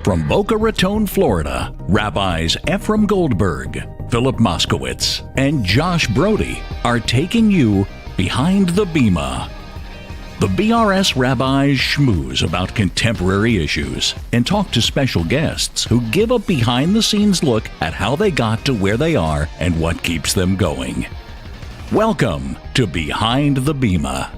From Boca Raton, Florida, Rabbis Efrem Goldberg, Philip Moskowitz, and Josh Broide are taking you behind the Bima. The BRS rabbis schmooze about contemporary issues and talk to special guests who give a behind-the-scenes look at how they got to where they are and what keeps them going. Welcome to Behind the Bima.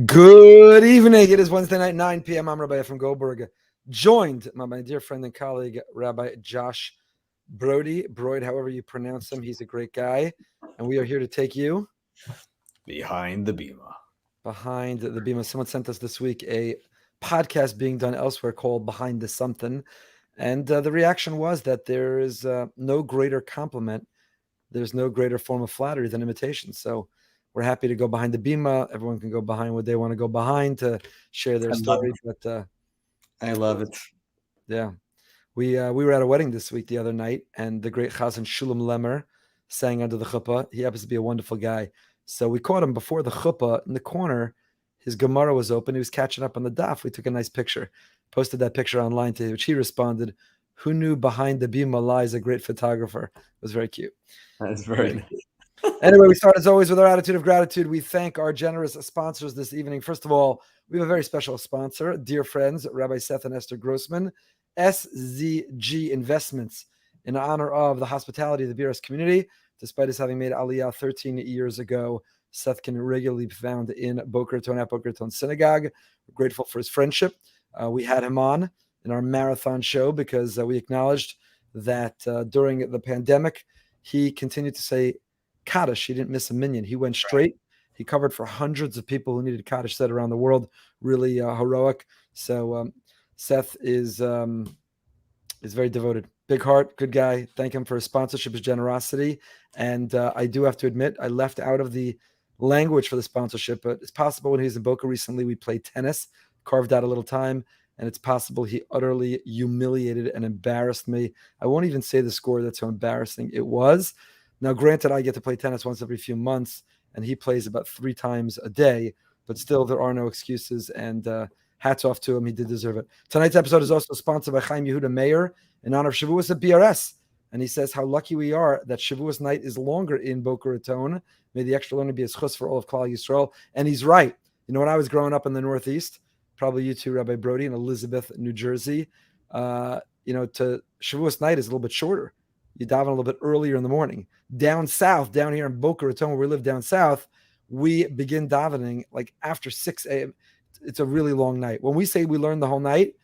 Good evening. It is Wednesday night, 9 p.m. I'm Rabbi Efrem Goldberg, joined by my dear friend and colleague, Rabbi Josh Broide, however you pronounce him. He's a great guy. And we are here to take you behind the Bima. Behind the Bima. Someone sent us this week a podcast being done elsewhere called Behind the Something. And the reaction was that there is no greater compliment. There's no greater form of flattery than imitation. So we're happy to go behind the Bima. Everyone can go behind what they want to go behind to share their story. But I love it. Yeah. We were at a wedding this week the other night, and the great Chazan Shulam Lemmer sang under the chuppah. He happens to be a wonderful guy. So we caught him before the chuppah in the corner. His Gemara was open. He was catching up on the daf. We took a nice picture, posted that picture online to which he responded, "Who knew behind the Bima lies a great photographer?" It was very cute. That's very nice. Anyway, we start as always with our attitude of gratitude. We thank our generous sponsors this evening. First of all, we have a very special sponsor, dear friends, Rabbi Seth and Esther Grossman, SZG Investments, in honor of the hospitality of the BRS community. Despite us having made Aliyah 13 years ago, Seth can regularly be found in Boca Raton at Boca Raton Synagogue. We're grateful for his friendship. We had him on in our marathon show because we acknowledged that during the pandemic, he continued to say Kaddish. He didn't miss a minyan. He went straight. He covered for hundreds of people who needed Kaddish said around the world. Really heroic. So Seth is very devoted. Big heart, good guy. Thank him for his sponsorship, his generosity. And I do have to admit, I left out of the language for the sponsorship, but it's possible when he was in Boca recently, we played tennis, carved out a little time, and it's possible he utterly humiliated and embarrassed me. I won't even say the score. That's how embarrassing it was. Now, granted, I get to play tennis once every few months, and he plays about 3 times a day, but still there are no excuses, and hats off to him. He did deserve it. Tonight's episode is also sponsored by Chaim Yehuda Meir in honor of Shavuos at BRS, and he says how lucky we are that Shavuos night is longer in Boca Raton. May the extra learning be a schus for all of Klal Yisrael. And he's right. You know, when I was growing up in the Northeast, probably you too, Rabbi Broide, in Elizabeth, New Jersey, to Shavuos night is a little bit shorter. You daven a little bit earlier in the morning. Down south, down here in Boca Raton, where we live down south, we begin davening like after 6 a.m. It's a really long night. When we say we learn the whole night, it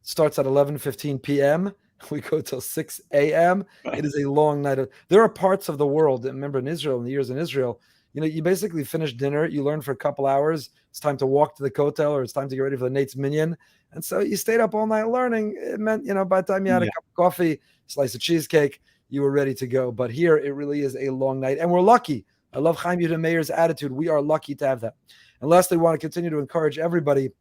starts at 11:15 p.m. We go till 6 a.m. It is a long night. There are parts of the world, remember in Israel, in the years in Israel, you basically finish dinner, you learn for a couple hours, it's time to walk to the kotel, or it's time to get ready for the Nate's minyan. And so you stayed up all night learning. It meant, by the time you had a cup of coffee, slice of cheesecake, you were ready to go. But here it really is a long night, and we're lucky. I love Chaim Yehuda Meir's attitude. We are lucky to have that. And lastly, we want to continue to encourage everybody,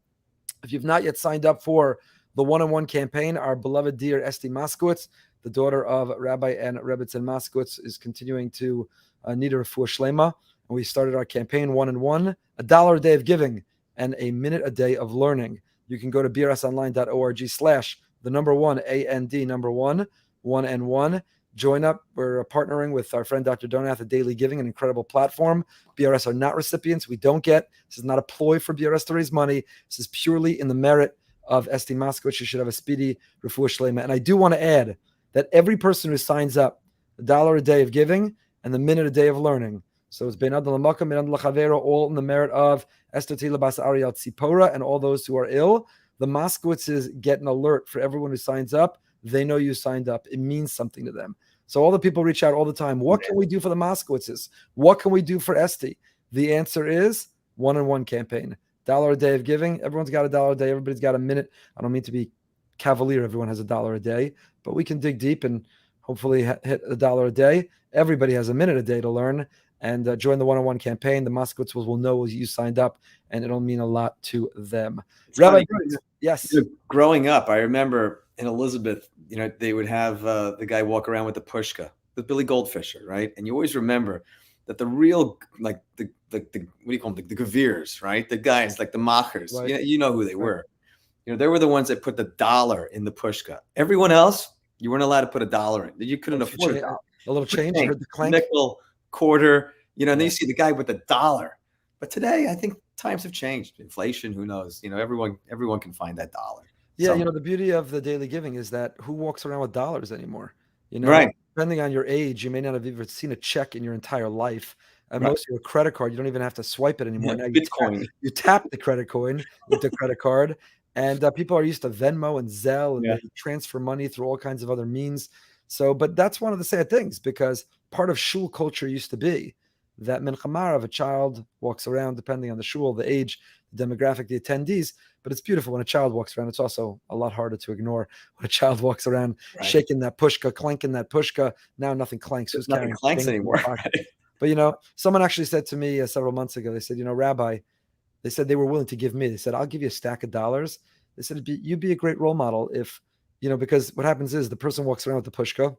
if you've not yet signed up for the one-on-one campaign, our beloved dear Esti Moskowitz, the daughter of Rabbi and Rebbitzin Moskowitz, is continuing to need a refuah shlema. And we started our campaign, 1-on-1, $1 a day of giving and a minute a day of learning. You can go to brsonline.org/1 1 Join up. We're partnering with our friend Dr. Donath at Daily Giving, an incredible platform. BRS are not recipients. We don't get. This is not a ploy for BRS to raise money. This is purely in the merit of Esti Moskowitz. You should have a speedy refuah shlema. And I do want to add that every person who signs up, $1 a day of giving and the minute a day of learning. So it's Ben Adal Makam, Ben Adal Chavero, all in the merit of Esther Tila Bas Ariel Tzipora and all those who are ill. The Moskowitzes get an alert for everyone who signs up. They know you signed up. It means something to them. So all the people reach out all the time. What can we do for the Moskowitzes? What can we do for Esti? The answer is 1-on-1 campaign. $1 a day of giving. Everyone's got $1 a day. Everybody's got a minute. I don't mean to be cavalier. Everyone has $1 a day, but we can dig deep and hopefully hit $1 a day. Everybody has a minute a day to learn, and join the 1-on-1 campaign. The Moskowitz will know you signed up, and it'll mean a lot to them. Rabbi, yes. Growing up, I remember in Elizabeth, they would have the guy walk around with the pushka, the Billy Goldfisher, right? And you always remember that the real, like the what do you call them, the geviers, right? The guys like the machers, Right. you know who they were. They were the ones that put the dollar in the pushka. Everyone else, you weren't allowed to put a dollar in. You couldn't afford a dollar. A little change. You heard the clank. Nickel, quarter, and then you see the guy with the dollar. But today, I think times have changed. Inflation, who knows? Everyone can find that dollar. Yeah, the beauty of the daily giving is that who walks around with dollars anymore? Right. Depending on your age, you may not have ever seen a check in your entire life. And Right. most of your credit card, you don't even have to swipe it anymore. Yeah, Now Bitcoin. you tap the credit coin with the credit card. And people are used to Venmo and Zelle, and they transfer money through all kinds of other means. So, but that's one of the sad things, because part of shul culture used to be that Mincha of a child walks around, depending on the shul, the age, the demographic, the attendees. But it's beautiful when a child walks around. It's also a lot harder to ignore when a child walks around shaking that pushka, clanking that pushka. Now nothing clanks. There's nothing clanks anymore. But someone actually said to me several months ago, they said, Rabbi, they said they were willing to give me. They said, I'll give you a stack of dollars. They said, you'd be a great role model if, because what happens is the person walks around with the pushka.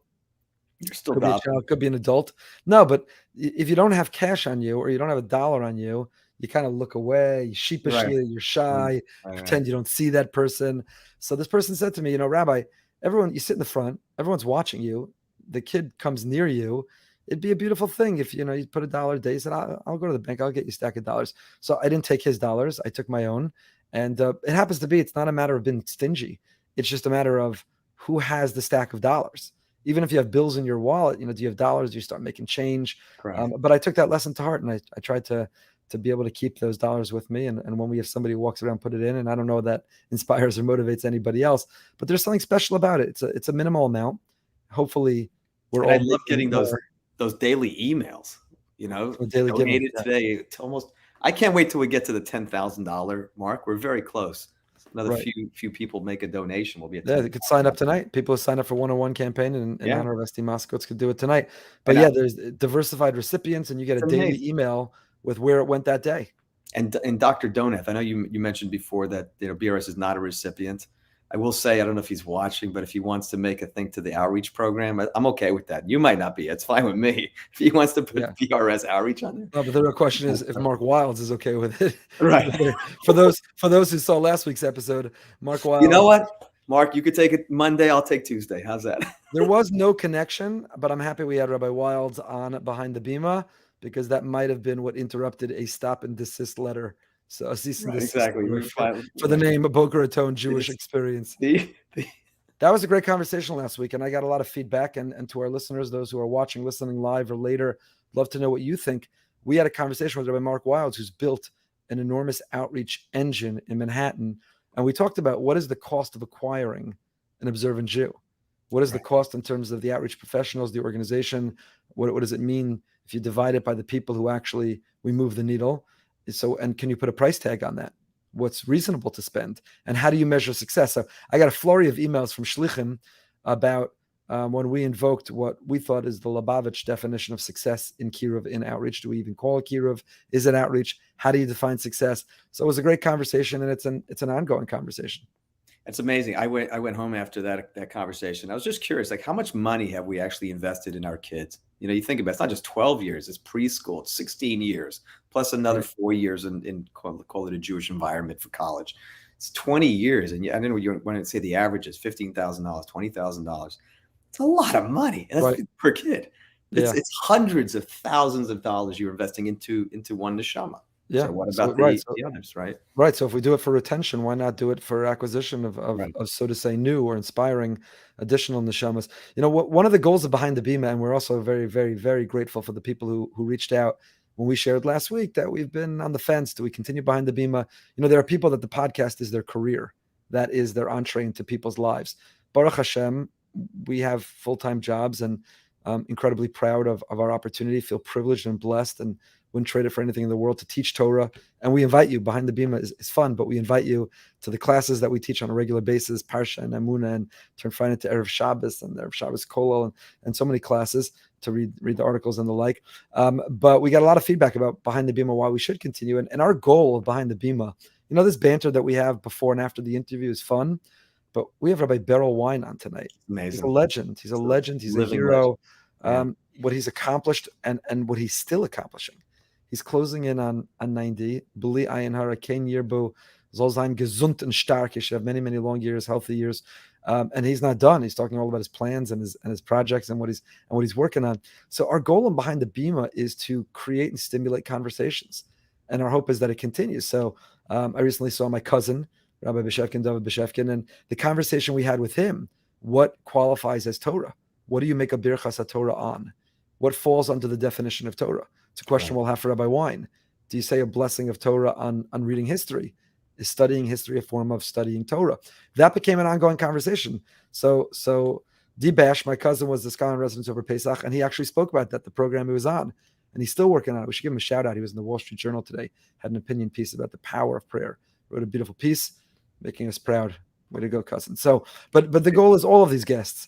You're still could be a child, could be an adult. No, but if you don't have cash on you or you don't have a dollar on you, you kind of look away, sheepishly, you're shy, pretend you don't see that person. So this person said to me, Rabbi, you sit in the front, everyone's watching you. The kid comes near you. It'd be a beautiful thing if, you put $1 a day. He said, I'll go to the bank. I'll get you a stack of dollars. So I didn't take his dollars. I took my own. And it happens to be, it's not a matter of being stingy. It's just a matter of who has the stack of dollars. Even if you have bills in your wallet, do you have dollars? Do you start making change? But I took that lesson to heart, and I tried to be able to keep those dollars with me. And when we have somebody who walks around, put it in, and I don't know if that inspires or motivates anybody else, but there's something special about it. It's a minimal amount. Hopefully we're all. I love getting those daily emails, donated today. It's almost, I can't wait till we get to the $10,000 mark. We're very close. Another few people make a donation. We'll be at they could sign up tonight. People who sign up for 101 campaign in honor of SD Moskowitz could do it tonight. But there's diversified recipients, and you get a daily email with where it went that day. And Dr. Doneth, I know you mentioned before that BRS is not a recipient. I will say, I don't know if he's watching, but if he wants to make a thing to the outreach program, I'm okay with that. You might not be. It's fine with me. If he wants to put BRS outreach on there. No, but the real question is if Mark Wilds is okay with it. Right. For those who saw last week's episode, Mark Wilds. You know what, Mark, you could take it Monday. I'll take Tuesday. How's that? There was no connection, but I'm happy we had Rabbi Wilds on Behind the Bima, because that might have been what interrupted a stop and desist letter. So a cease and desist for the name of Boca Raton Jewish Experience. That was a great conversation last week, and I got a lot of feedback. And to our listeners, those who are watching, listening live or later, love to know what you think. We had a conversation with Rabbi Mark Wilds, who's built an enormous outreach engine in Manhattan. And we talked about what is the cost of acquiring an observant Jew? What is the cost in terms of the outreach professionals, the organization? What does it mean if you divide it by the people who actually we move the needle? So, and can you put a price tag on that? What's reasonable to spend? And how do you measure success? So I got a flurry of emails from Shlichim about when we invoked what we thought is the Lubavitch definition of success in Kiruv, in outreach. Do we even call it Kiruv? Is it outreach? How do you define success? So it was a great conversation, and it's an ongoing conversation. It's amazing. I went home after that conversation. I was just curious, like, how much money have we actually invested in our kids? You think about it, it's not just 12 years, it's preschool, it's 16 years, plus another 4 years in call it a Jewish environment for college. It's 20 years. And I don't know, you want to say the average is $15,000, $20,000. It's a lot of money per kid. It's hundreds of thousands of dollars you're investing into one neshama. Yeah. So what about the others, right? Right. So if we do it for retention, why not do it for acquisition of so to say, new or inspiring additional neshamas? One of the goals of Behind the Bima, and we're also very, very, very grateful for the people who reached out when we shared last week that we've been on the fence. Do we continue Behind the Bima? There are people that the podcast is their career. That is their entree into people's lives. Baruch Hashem, we have full-time jobs, and incredibly proud of our opportunity, feel privileged and blessed, and wouldn't trade it for anything in the world to teach Torah. And we invite you. Behind the Bima is fun, but we invite you to the classes that we teach on a regular basis, Parsha and Amuna, and turn right into Erev Shabbos and Erev Shabbos Kolel, and so many classes to read the articles and the like. But we got a lot of feedback about Behind the Bima, why we should continue. And our goal of Behind the Bima, this banter that we have before and after the interview is fun, but we have Rabbi Berel Wein on tonight. Amazing. He's a legend. He's a legend. He's a hero. Legend. what he's accomplished and what he's still accomplishing. He's closing in on 90. Bli ayin hara kein yirbu soll sein gesund and stark. He should have many, many long years, healthy years. And he's not done. He's talking all about his plans and his projects and what he's working on. So our goal behind the Bima is to create and stimulate conversations, and our hope is that it continues. So I recently saw my cousin, Rabbi David Bishevkin, and the conversation we had with him. What qualifies as Torah? What do you make a birchas Torah on? What falls under the definition of Torah? It's a question we'll have for Rabbi Wein. Do you say a blessing of Torah on reading history? Is studying history a form of studying Torah? That became an ongoing conversation. So D-Bash, my cousin, was the scholar in residence over Pesach, and he actually spoke about that, the program he was on, and he's still working on it. We should give him a shout out. He was in the Wall Street Journal today, had an opinion piece about the power of prayer. Wrote a beautiful piece, making us proud. Way to go, cousin. So, but the goal is all of these guests.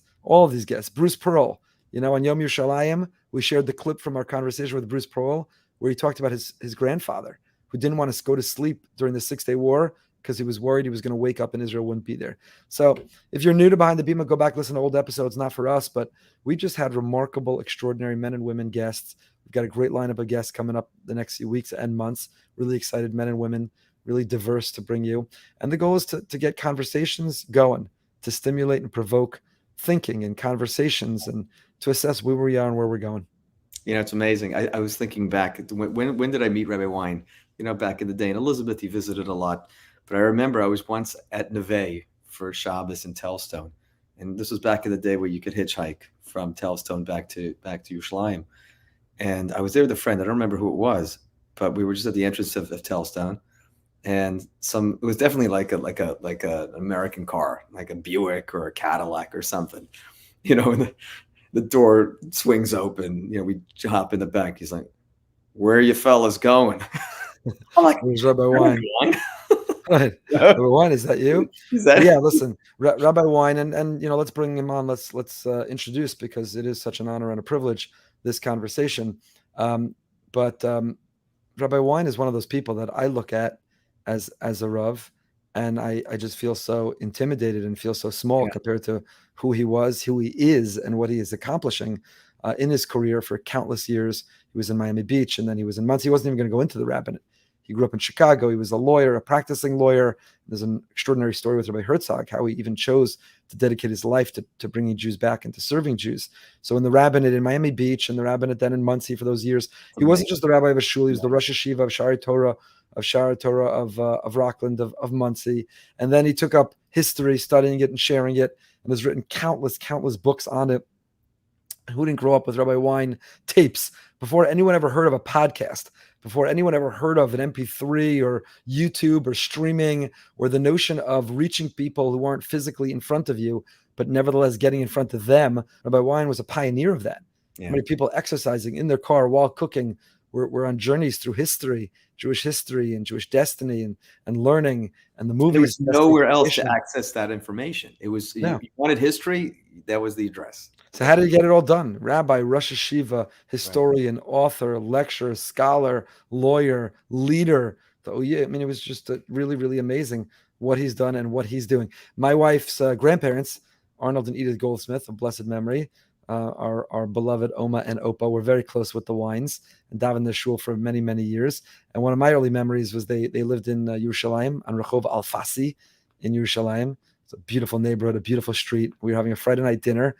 Bruce Pearl, on Yom Yerushalayim, we shared the clip from our conversation with Bruce Pearl, where he talked about his grandfather, who didn't want to go to sleep during the 6-day war because he was worried he was going to wake up and Israel wouldn't be there. So if you're new to Behind the Bima, go back, listen to old episodes, not for us, but we just had remarkable, extraordinary men and women guests. We've got a great lineup of guests coming up the next few weeks and months. Really excited men and women, really diverse to bring you. And the goal is to get conversations going, to stimulate and provoke thinking and conversations, and to assess where we are and where we're going. It's amazing. I was thinking back, when did I meet Rabbi Wein? Back in the day. In Elizabeth, he visited a lot. But I remember I was once at Neve for Shabbos in Telstone. And this was back in the day where you could hitchhike from Telstone back to Yerushalayim. And I was there with a friend. I don't remember who it was, but we were just at the entrance of Telstone. And it was definitely like an American car, like a Buick or a Cadillac or something. And the door swings open. We hop in the back. He's like, "Where are you fellas going?" I'm like, "Where's Rabbi Wein?" Right. Rabbi Wein, is that you? Yeah, listen, Rabbi Wein, and let's bring him on. Let's introduce, because it is such an honor and a privilege, this conversation. But Rabbi Wein is one of those people that I look at as a Rav, and I just feel so intimidated and feel so small compared to who he was, who he is, and what he is accomplishing in his career for countless years. He was in Miami Beach, and then he was in Muncie. He wasn't even going to go into the rabbinate. He grew up in Chicago. He was a lawyer, a practicing lawyer. There's an extraordinary story with Rabbi Herzog, how he even chose to dedicate his life to bringing Jews back and to serving Jews. So in the rabbinate in Miami Beach and the rabbinate then in Muncie for those years, he wasn't just the rabbi of a shul. He was the Rosh Hashiva of Shari Torah, of Rockland, of Muncie. And then he took up history, studying it and sharing it, and has written countless books on it. Who didn't grow up with Rabbi Wein tapes before anyone ever heard of a podcast, before anyone ever heard of an MP3 or YouTube or streaming, or the notion of reaching people who aren't physically in front of you, but nevertheless getting in front of them? Rabbi Wein was a pioneer of that. Yeah. Many people exercising in their car while cooking were on journeys through history, Jewish history and Jewish destiny and learning, and the movies. There was nowhere else to access that information. It was, you wanted history, that was the address. So how did he get it all done? Rabbi, Rosh Hashiva, historian, author, lecturer, scholar, lawyer, leader. It was just really, really amazing what he's done and what he's doing. My wife's grandparents, Arnold and Edith Goldsmith, of blessed memory, our beloved Oma and Opa, were very close with the Weins and davened their shul for many, many years. And one of my early memories was they lived in Yerushalayim, on Rehov Alfasi in Yerushalayim. It's a beautiful neighborhood, a beautiful street. We were having a Friday night dinner,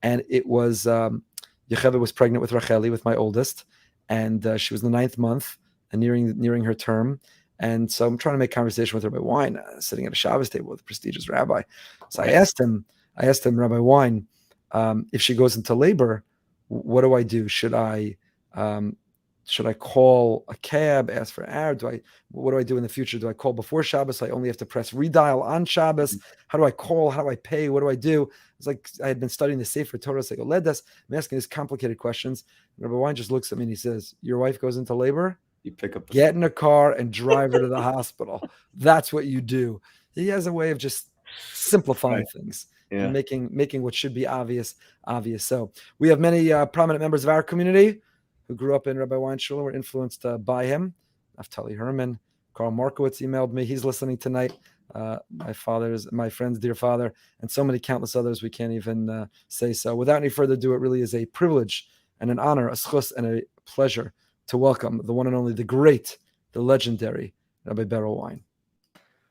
and it was Yecheva was pregnant with Racheli, with my oldest, and she was in the 9th month and nearing her term. And so I'm trying to make conversation with Rabbi Wein, sitting at a Shabbos table with a prestigious rabbi. So I asked him, Rabbi Wein, if she goes into labor, what do I do? Should I call a cab, ask for air? What do I do in the future? Do I call before Shabbos? I only have to press redial on Shabbos. How do I call? How do I pay? What do I do? It's like I had been studying the Sefer Torah Segoledes. I'm asking these complicated questions. Rabbi Wein just looks at me and he says, "Your wife goes into labor? You pick up, get in a car and drive her to the hospital. That's what you do." He has a way of just simplifying things. Yeah. And making what should be obvious. So we have many prominent members of our community who grew up in Rabbi Wein's shul, were influenced by him. Naftali Herman, Carl Moskowitz emailed me. He's listening tonight. My friend's dear father, and so many countless others we can't even say so. Without any further ado, it really is a privilege and an honor, a schus, and a pleasure to welcome the one and only, the great, the legendary Rabbi Berel Wein.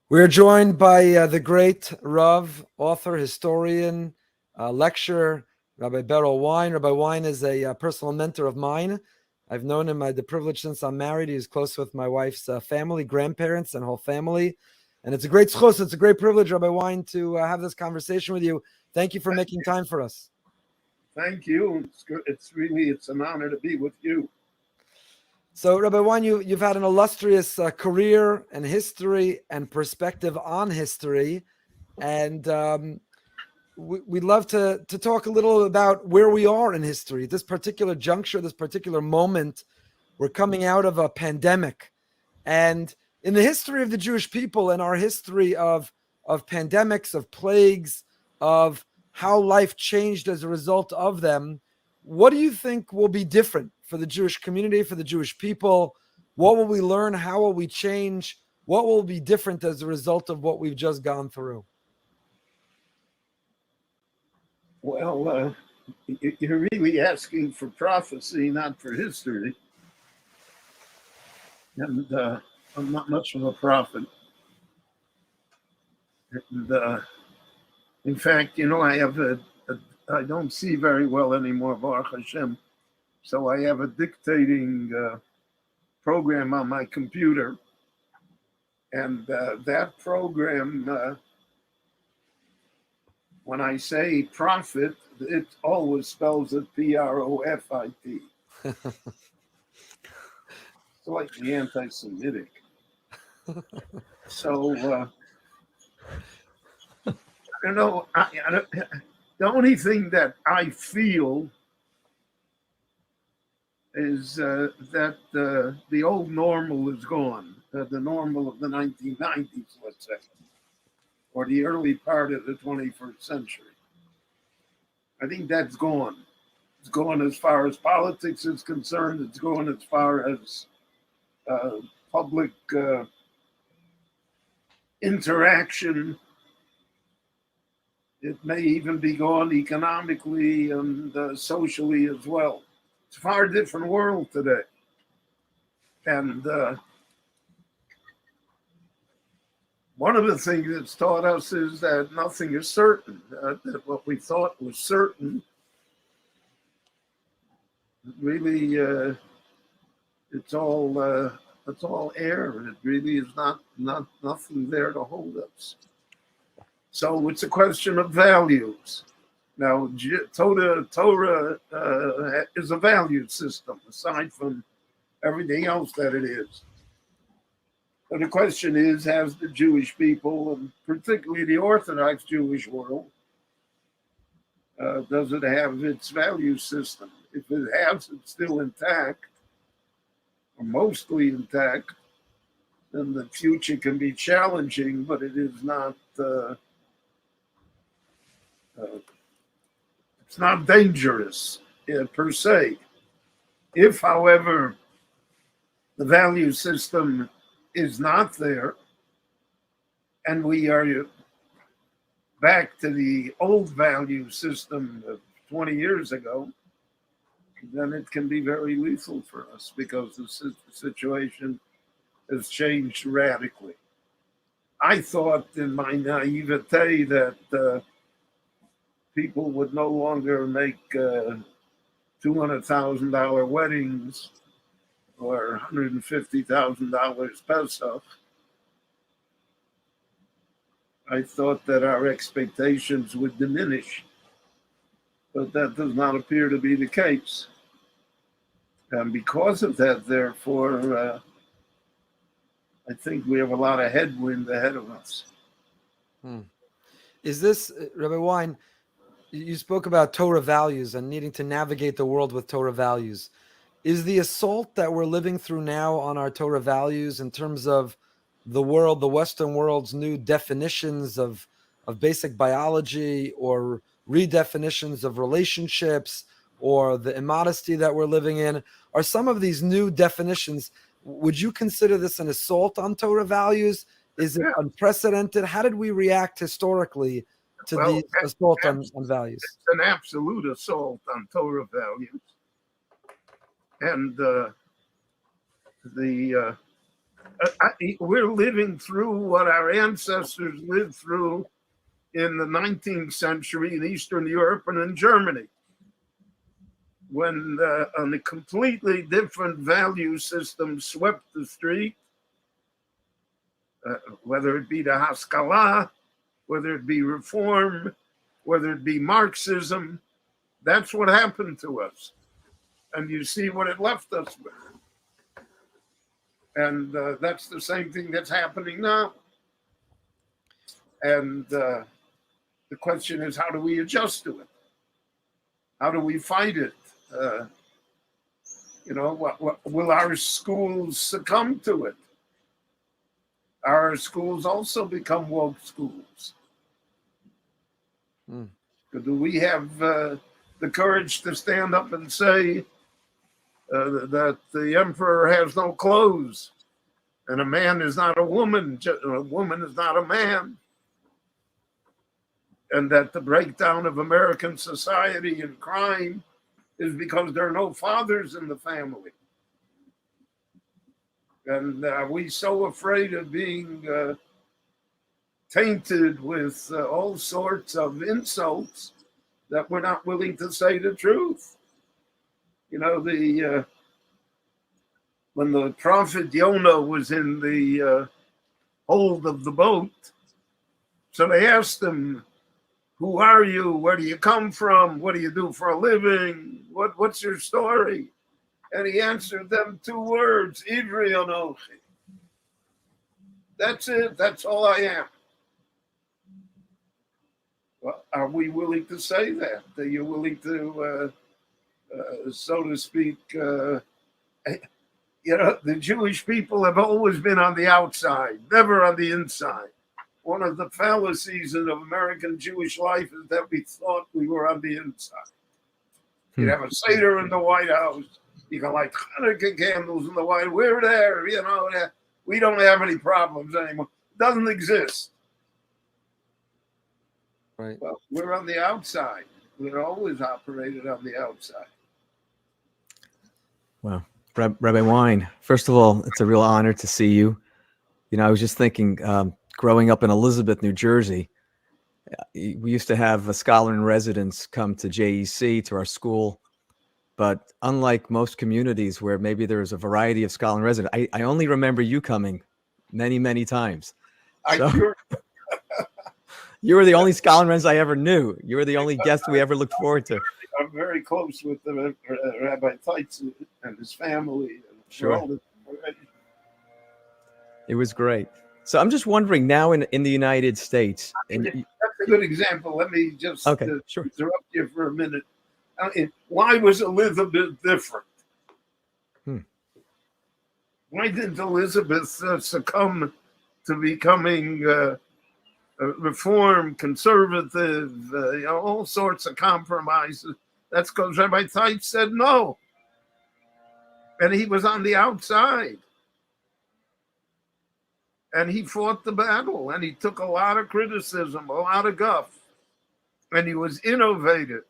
We are joined by the great Rav, author, historian, lecturer, Rabbi Berel Wein. Rabbi Wein is a personal mentor of mine. I've known him, I had the privilege since I'm married. He's close with my wife's family, grandparents, and whole family. And it's a great schos, it's a great privilege, Rabbi Wein, to have this conversation with you. Thank you for making time for us. Thank you. It's good. It's an honor to be with you. So, Rabbi Wein, you've had an illustrious career and history and perspective on history. And we'd love to talk a little about where we are in history. This particular juncture, this particular moment, we're coming out of a pandemic. And in the history of the Jewish people and our history of pandemics, of plagues, of how life changed as a result of them, what do you think will be different for the Jewish community, for the Jewish people? What will we learn? How will we change? What will be different as a result of what we've just gone through? Well, you're really asking for prophecy, not for history. And I'm not much of a prophet. And in fact, I don't see very well anymore, Baruch Hashem. So I have a dictating program on my computer. And that program, when I say prophet, it always spells it P-R-O-F-I-T. Slightly anti-Semitic. So, the only thing that I feel is that the old normal is gone, the normal of the 1990s, let's say, or the early part of the 21st century. I think that's gone. It's gone as far as politics is concerned. It's gone as far as public interaction. It may even be gone economically and socially as well. It's a far different world today. And one of the things it's taught us is that nothing is certain, that what we thought was certain, really, it's all air. It really is not nothing there to hold us. So it's a question of values. Now, Torah is a value system, aside from everything else that it is. But the question is, has the Jewish people, and particularly the Orthodox Jewish world, does it have its value system? If it has it still intact, or mostly intact, then the future can be challenging, but it is not... it's not dangerous per se. If, however, the value system is not there, and we are back to the old value system of 20 years ago, then it can be very lethal for us because the situation has changed radically. I thought in my naivete that people would no longer make $200,000 weddings or $150,000 Pesach. I thought that our expectations would diminish, but that does not appear to be the case. And because of that, therefore, I think we have a lot of headwind ahead of us. Is this, Rabbi Wein, you spoke about Torah values and needing to navigate the world with Torah values. Is the assault that we're living through now on our Torah values in terms of the world, the Western world's new definitions of basic biology or redefinitions of relationships or the immodesty that we're living in, are some of these new definitions, would you consider this an assault on Torah values? Is it unprecedented? How did we react historically to the assault on values? It's an absolute assault on Torah values. And we're living through what our ancestors lived through in the 19th century in Eastern Europe and in Germany, when a completely different value system swept the street, whether it be the Haskalah, whether it be reform, whether it be Marxism. That's what happened to us. And you see what it left us with. And that's the same thing that's happening now. And the question is, how do we adjust to it? How do we fight it? Will our schools succumb to it? Our schools also become woke schools. Do we have the courage to stand up and say that the emperor has no clothes, and a man is not a woman, a woman is not a man, and that the breakdown of American society and crime is because there are no fathers in the family? And are we so afraid of being tainted with all sorts of insults that we're not willing to say the truth? You know, when the prophet Jonah was in the hold of the boat, so they asked him, "Who are you? Where do you come from? What do you do for a living? What's your story?" And he answered them 2 words, "Ivri Anochi." That's it. That's all I am. Well, are we willing to say that? Are you willing to, so to speak, the Jewish people have always been on the outside, never on the inside. One of the fallacies of American Jewish life is that we thought we were on the inside. You'd have a Seder in the White House. You can light Hanukkah candles in the White House. We're there, we don't have any problems anymore. It doesn't exist. Right. Well, we're on the outside. We're always operated on the outside. Wow. Rabbi Wein, first of all, it's a real honor to see you. I was just thinking, growing up in Elizabeth, New Jersey, we used to have a scholar in residence come to JEC, to our school. But unlike most communities where maybe there's a variety of scholar in residence, I only remember you coming many, many times. You were the only scholar in residence I ever knew. You were the only guest we ever looked forward to. I'm very close with the Rabbi Teitz and his family. Sure. It was great. So I'm just wondering now in the United States. That's a good example. Let me just interrupt you for a minute. Why was Elizabeth different? Why didn't Elizabeth succumb to becoming reform, conservative, all sorts of compromises? That's because Rabbi Teitz said no. And he was on the outside. And he fought the battle, and he took a lot of criticism, a lot of guff, and he was innovative.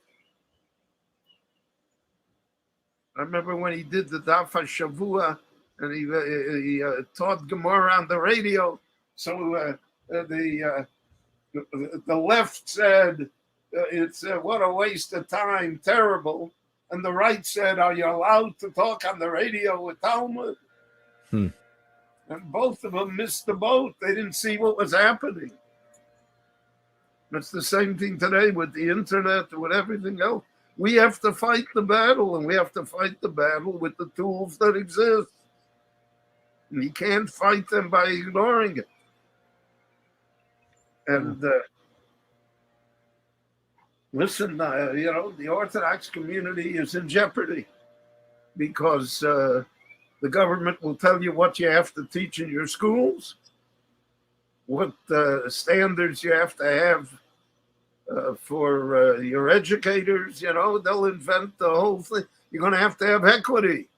I remember when he did the Daf HaShavua, and he taught Gemara on the radio. So the left said, it's what a waste of time, terrible. And the right said, are you allowed to talk on the radio with Talmud? And both of them missed the boat. They didn't see what was happening. It's the same thing today with the internet and with everything else. We have to fight the battle, and we have to fight the battle with the tools that exist. And you can't fight them by ignoring it. And listen, the Orthodox community is in jeopardy because the government will tell you what you have to teach in your schools, what standards you have to have for your educators. They'll invent the whole thing. You're going to have equity.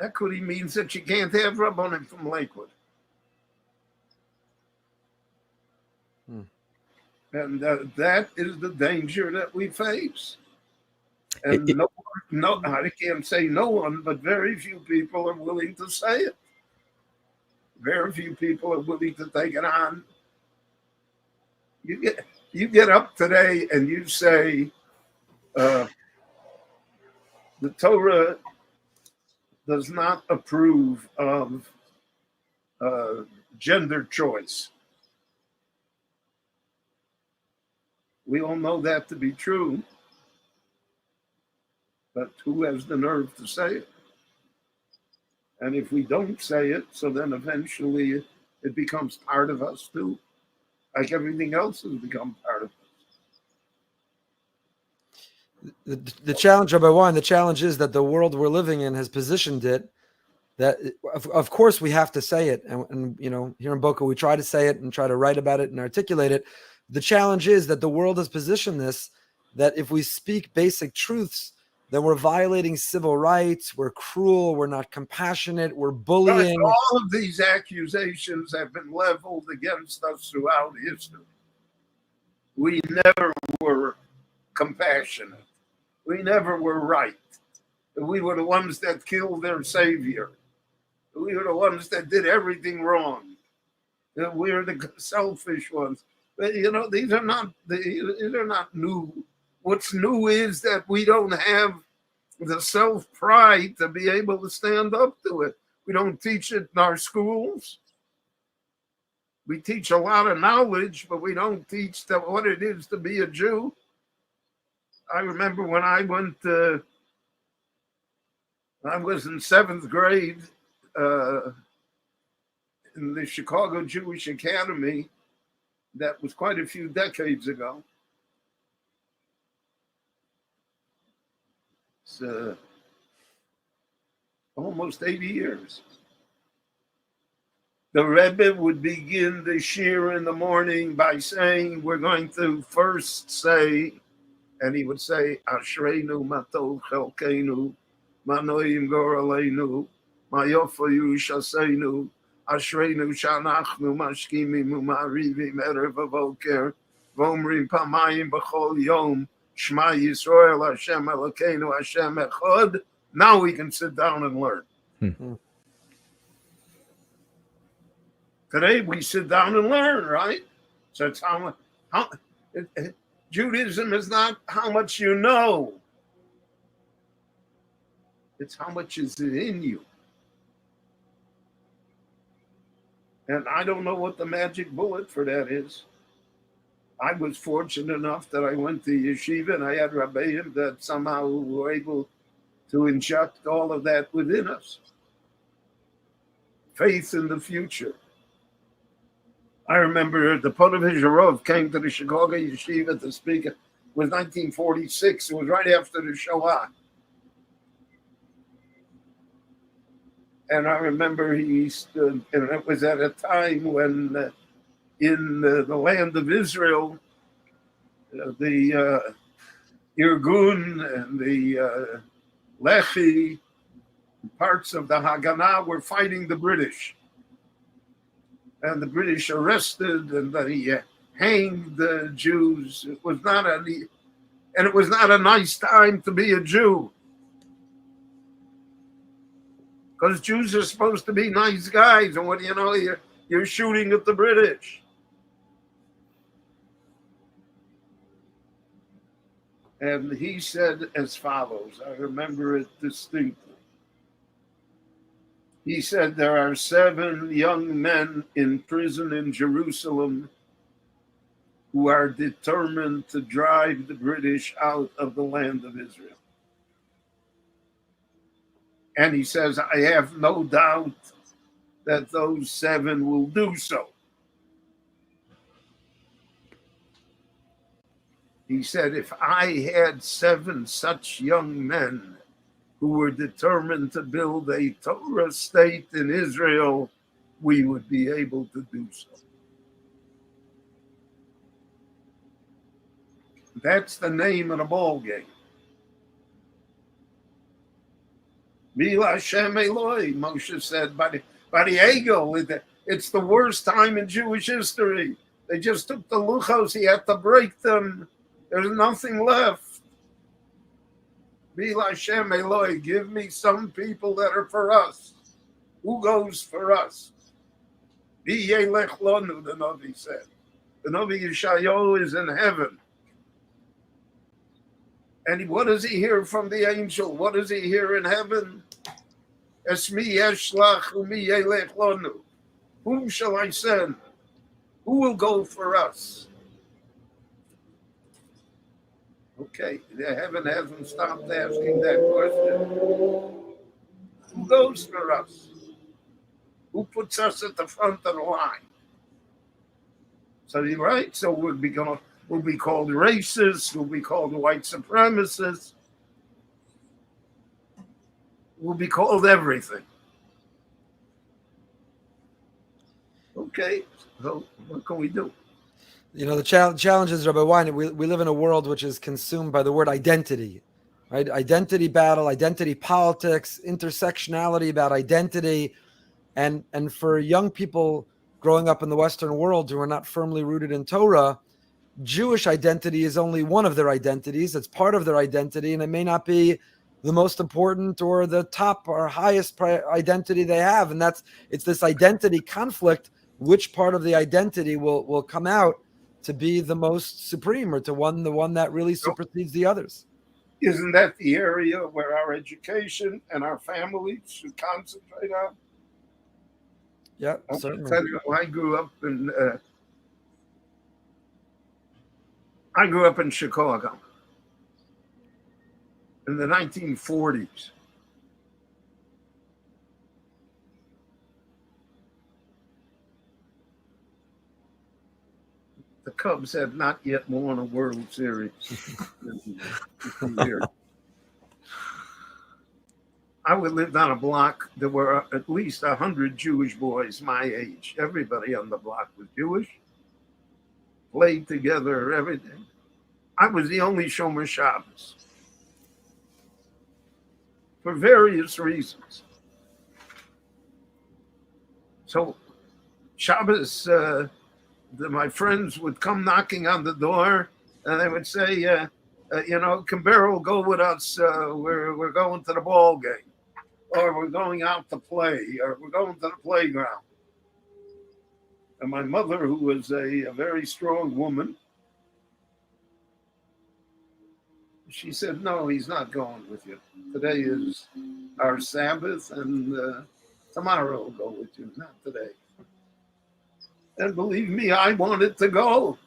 Equity means that you can't have Rabbanim from Lakewood. And that is the danger that we face. And no, I can't say no one, but very few people are willing to say it. Very few people are willing to take it on. You get up today and you say, the Torah does not approve of gender choice. We all know that to be true, but who has the nerve to say it? And if we don't say it, so then eventually it becomes part of us too, like everything else has become part of us. The challenge, Rabbi Wein, the challenge is that the world we're living in has positioned it that, of course, we have to say it. And you know, here in Boca, we try to say it and try to write about it and articulate it. The challenge is that the world has positioned this, that if we speak basic truths, then we're violating civil rights, we're cruel, we're not compassionate, we're bullying. But all of these accusations have been leveled against us throughout history. We never were compassionate. We never were right. We were the ones that killed their savior. We were the ones that did everything wrong. We were the selfish ones. But you know, these are not new. What's new is that we don't have the self-pride to be able to stand up to it. We don't teach it in our schools. We teach a lot of knowledge, but we don't teach what it is to be a Jew. I remember when I was in 7th grade in the Chicago Jewish Academy. That was quite a few decades ago. It's almost 80 years. The Rebbe would begin the shir in the morning by saying, we're going to first say, and he would say, Ashreinu matov chelkeinu, manoim goraleinu, mayofayu shaseinu, Ashreinu shanachnu mashkimim umarivim erev avoker, vomrim pamayim b'chol yom, Shema Yisrael Hashem Elokeinu Hashem Echad. Now we can sit down and learn. Today we sit down and learn, right? So it's Judaism is not how much you know. It's how much is it in you. And I don't know what the magic bullet for that is. I was fortunate enough that I went to yeshiva and I had Rabbeim that somehow were able to inject all of that within us. Faith in the future. I remember the Ponevezh Rov came to the Chicago yeshiva to speak. It was 1946. It was right after the Shoah. And I remember he stood, and it was at a time when in the land of Israel, the Irgun and the Lehi, parts of the Haganah were fighting the British. And the British arrested and they hanged the Jews. It was not a nice time to be a Jew. Because Jews are supposed to be nice guys, and what do you know, you're shooting at the British. And he said as follows, I remember it distinctly. He said, there are 7 young men in prison in Jerusalem who are determined to drive the British out of the land of Israel. And he says, I have no doubt that those 7 will do so. He said, if I had 7 such young men who were determined to build a Torah state in Israel, we would be able to do so. That's the name of the ball game. Mila Hashem Eloi, Moshe said, by the ego, it's the worst time in Jewish history. They just took the luchos, he had to break them. There's nothing left. Bil Hashem Eloi, give me some people that are for us. Who goes for us? V'yelech lonu, the Navi said. The Navi Yeshayahu is in heaven. And what does he hear from the angel? What does he hear in heaven? Esmi yeshlach umi yelech lonu. Whom shall I send? Who will go for us? Okay, the heaven hasn't stopped asking that question. Who goes for us? Who puts us at the front of the line? So you're right. So we'll be called racists. We'll be called white supremacists. We'll be called everything. Okay, so what can we do? You know, the challenge is, Rabbi Wein, we live in a world which is consumed by the word identity, right? Identity battle, identity politics, intersectionality about identity. And for young people growing up in the Western world who are not firmly rooted in Torah, Jewish identity is only one of their identities. It's part of their identity, and it may not be the most important or the top or highest identity they have. And it's this identity conflict. Which part of the identity will come out to be the most supreme, or the one that really supersedes the others? Isn't that the area where our education and our families should concentrate on? Yeah, certainly. I grew up in Chicago in the 1940s. The Cubs had not yet won a World Series. I would live on a block. There were at least 100 Jewish boys my age. Everybody on the block was Jewish. Played together, everything. I was the only Shomer Shabbos for various reasons. So Shabbos, my friends would come knocking on the door, and they would say, can Berel go with us? We're going to the ball game, or we're going out to play, or we're going to the playground. And my mother, who was a very strong woman, she said, no, he's not going with you. Today is our Sabbath, and tomorrow will go with you, not today. And believe me, I wanted to go.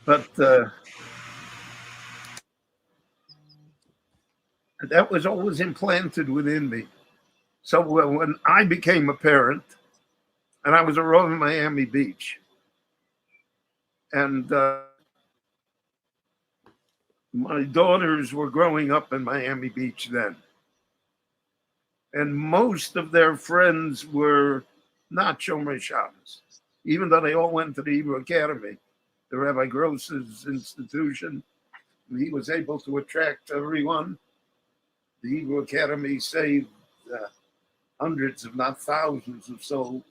But that was always implanted within me. So when I became a parent, and I was a Rav in Miami Beach, and my daughters were growing up in Miami Beach then. And most of their friends were not Shomer Shabbos, even though they all went to the Hebrew Academy, the Rabbi Gross's institution. He was able to attract everyone. The Hebrew Academy saved hundreds, if not thousands, of souls.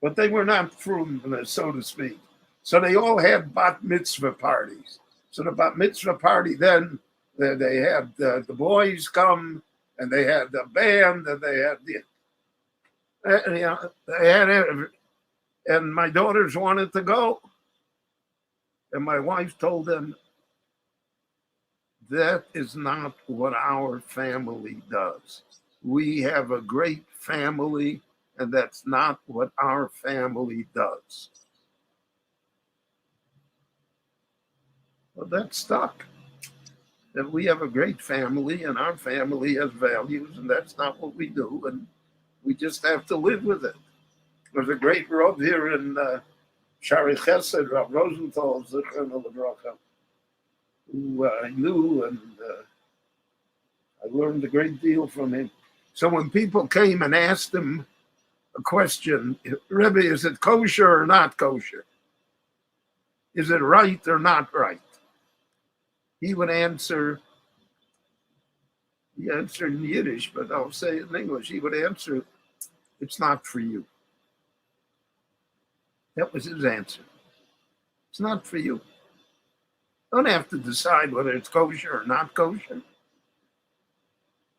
But they were not frum, so to speak. So they all had bat mitzvah parties. So the bat mitzvah party then, they had the boys come, and they had the band, and they had and my daughters wanted to go. And my wife told them, that is not what our family does. We have a great family, and that's not what our family does. Well, that stuck. That we have a great family, and our family has values, and that's not what we do, and we just have to live with it. There's a great Rav here in Shari Chesed, Rav Roosevelt, who I knew, and I learned a great deal from him. So when people came and asked him a question, Rebbe, is it kosher or not kosher? Is it right or not right? He would answer, he answered in Yiddish, but I'll say it in English. He would answer, it's not for you. That was his answer. It's not for you. Don't have to decide whether it's kosher or not kosher.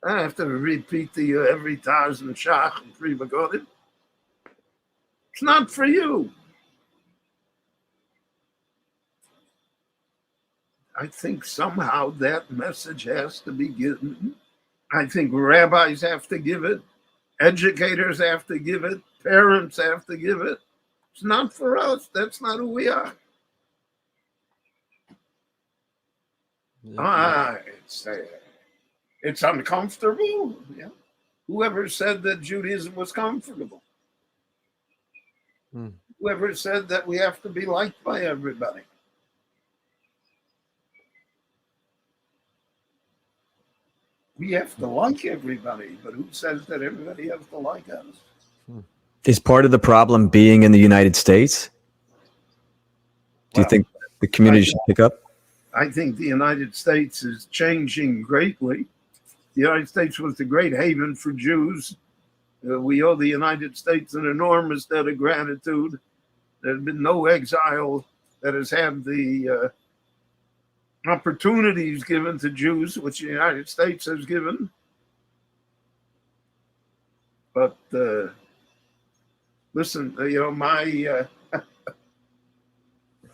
I don't have to repeat to you every thousand shach and three begodim. It's not for you. I think somehow that message has to be given. I think rabbis have to give it. Educators have to give it. Parents have to give it. It's not for us. That's not who we are. It's uncomfortable. Yeah. Whoever said that Judaism was comfortable? Whoever said that we have to be liked by everybody? We have to like everybody, but who says that everybody has to like us? Is part of the problem being in the United States? Do you think the community should pick up? I think the United States is changing greatly. The United States was the great haven for Jews. We owe the United States an enormous debt of gratitude. There's been no exile that has had the opportunities given to Jews, which the United States has given. But listen,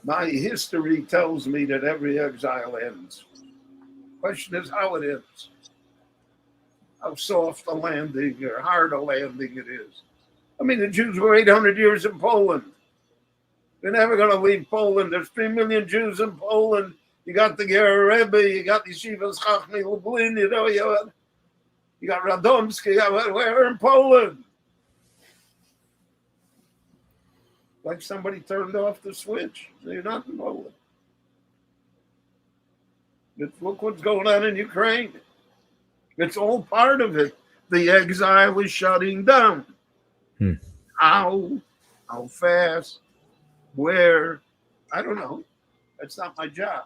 my history tells me that every exile ends. Question is how it ends. How soft a landing or hard a landing it is. I mean, the Jews were 800 years in Poland. They're never going to leave Poland. There's 3 million Jews in Poland. You got the Rabbi, you got the Yeshivas Chachmei Lublin, you got Radomski, we're in Poland. Like somebody turned off the switch. You're not in Poland. Look what's going on in Ukraine. It's all part of it. The exile is shutting down. How fast, where, I don't know. That's not my job.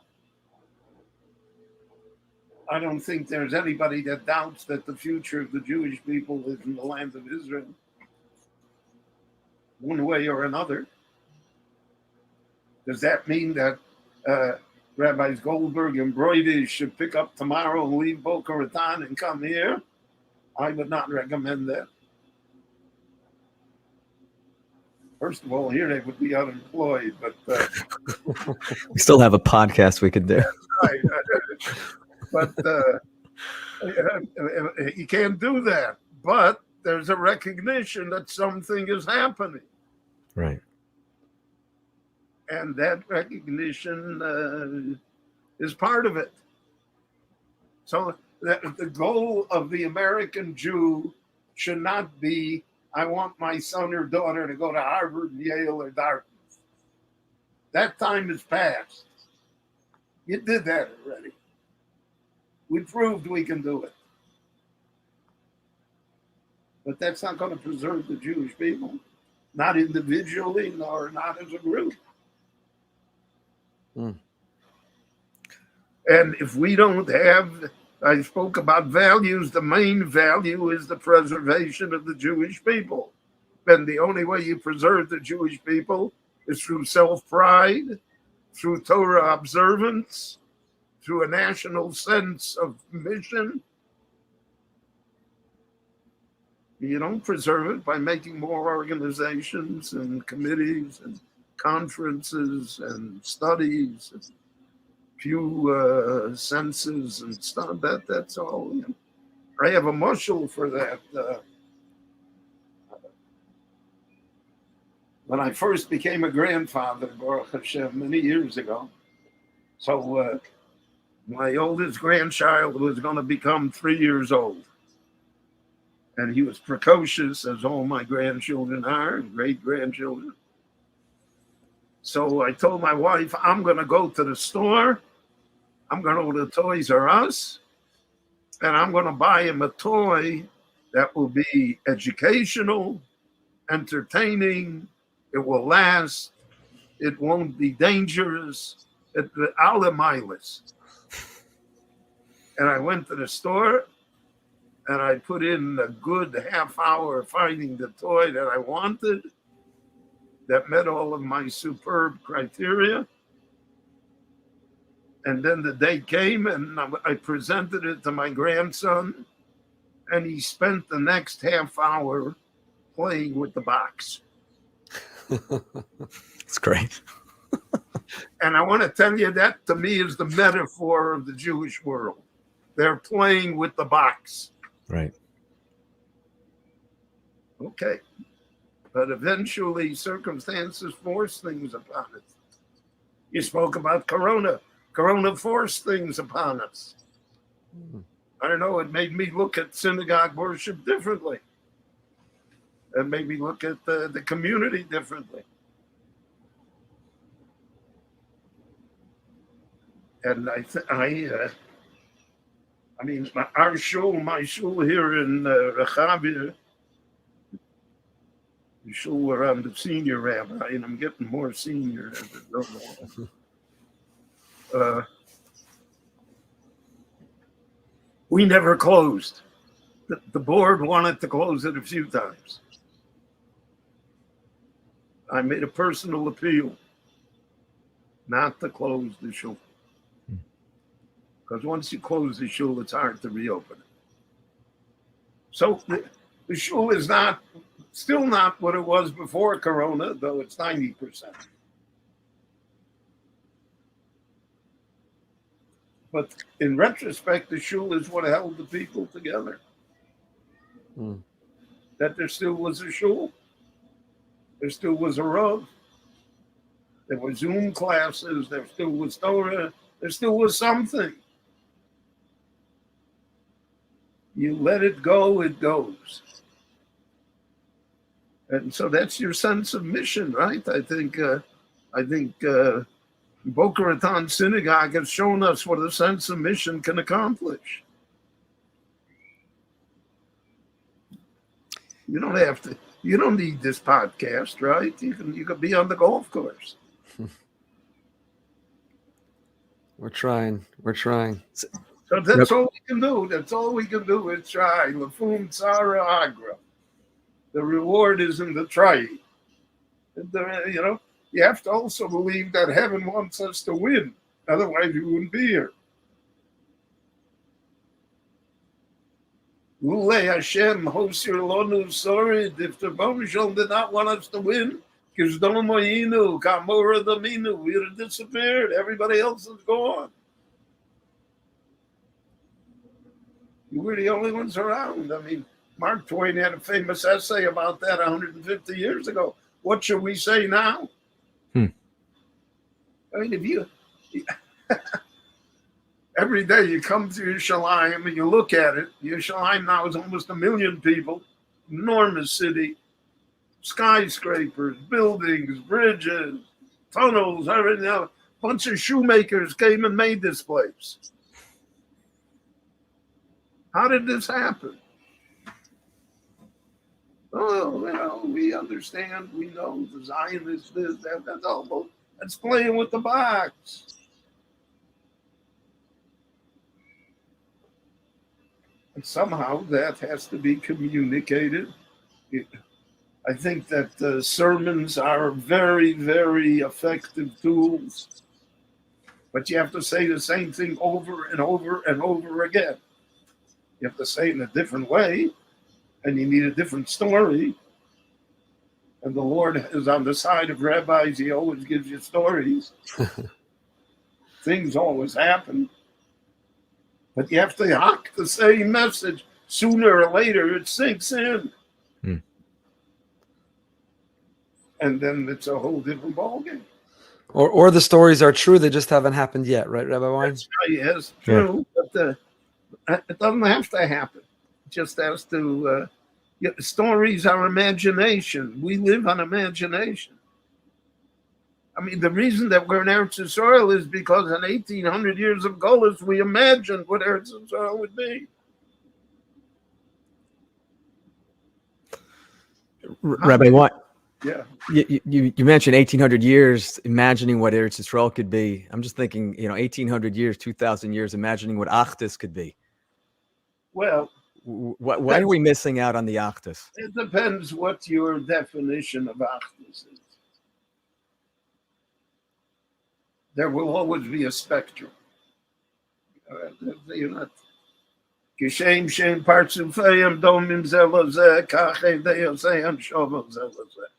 I don't think there's anybody that doubts that the future of the Jewish people is in the land of Israel, one way or another. Does that mean that Rabbis Goldberg and Broide should pick up tomorrow and leave Boca Raton and come here? I would not recommend that. First of all, here they would be unemployed, but we still have a podcast we could do. Right. But you can't do that. But there's a recognition that something is happening. Right. And that recognition is part of it. So the goal of the American Jew should not be, I want my son or daughter to go to Harvard, Yale, or Dartmouth. That time is past. You did that already. We proved we can do it. But that's not going to preserve the Jewish people, not individually, nor not as a group. And if we don't have, I spoke about values, the main value is the preservation of the Jewish people. And the only way you preserve the Jewish people is through self-pride, through Torah observance, through a national sense of mission. You don't preserve it by making more organizations and committees and conferences and studies, and few senses and stuff. That's all. I have a mushal for that. When I first became a grandfather, Baruch Hashem, many years ago, so my oldest grandchild was going to become 3 years old. And he was precocious, as all my grandchildren are, and great-grandchildren. So I told my wife, I'm going to go to the store. I'm going to go to Toys R Us. And I'm going to buy him a toy that will be educational, entertaining. It will last. It won't be dangerous. Alle miles. And I went to the store and I put in a good half hour finding the toy that I wanted. that met all of my superb criteria. And then the day came and I presented it to my grandson, and he spent the next half hour playing with the box. It's great. And I want to tell you that to me is the metaphor of the Jewish world. They're playing with the box. Right. Okay. But eventually circumstances force things upon us. You spoke about Corona. Corona forced things upon us. I don't know, it made me look at synagogue worship differently. It made me look at the community differently. And I mean, my shul here in Rechavi, the shul where I'm the senior rabbi, and I'm getting more senior as it goes on. We never closed. The board wanted to close it a few times. I made a personal appeal not to close the shul. Because once you close the shul, it's hard to reopen it. So the shul is still not what it was before Corona, though it's 90%. But in retrospect, the shul is what held the people together. That there still was a shul. There still was a Rav. There were Zoom classes. There still was Torah. There still was something. You let it go, it goes. And so that's your sense of mission, right? I think Boca Raton Synagogue has shown us what a sense of mission can accomplish. You don't need this podcast, right? You can be on the golf course. We're trying. So that's all we can do. That's all we can do is try. Lafum Tzara Agra. The reward is in the trying. You have to also believe that heaven wants us to win. Otherwise, we wouldn't be here. Lulei Hashem, Hosir Lonu Sorid. If the Boshel did not want us to win, Kizdomoyinu, Kamora Dominu, we would have disappeared. Everybody else is gone. You were the only ones around. I mean, Mark Twain had a famous essay about that 150 years ago. What should we say now? I mean, if you every day you come to Yerushalayim and you look at it, Yerushalayim now is almost 1 million people, enormous city, skyscrapers, buildings, bridges, tunnels, everything else. A bunch of shoemakers came and made this place. How did this happen? Oh, we understand, we know the Zionists, this, that, that's all. But that's playing with the box. And somehow that has to be communicated. I think that sermons are very, very effective tools. But you have to say the same thing over and over and over again. You have to say it in a different way, and you need a different story. And the Lord is on the side of rabbis. He always gives you stories. Things always happen. But you have to hock the same message. Sooner or later, it sinks in. And then it's a whole different ballgame. Or the stories are true, they just haven't happened yet, right, Rabbi Wein? That's right, yes, true. Yeah. But it doesn't have to happen. It just has to... stories are imagination. We live on imagination. I mean, the reason that we're in Eretz Yisrael is because in 1,800 years of Golus, we imagined what Eretz Yisrael would be. Rabbi, what? Yeah. You mentioned 1,800 years, imagining what Eretz Yisrael could be. I'm just thinking, 1,800 years, 2,000 years, imagining what Achdus could be. Well, why are we missing out on the Achdus? it depends what your definition of Achdus is. There will always be a spectrum. You're not. Kishem shem partsufayim domim zelazeh kachem deyoseyam shovam zelazeh.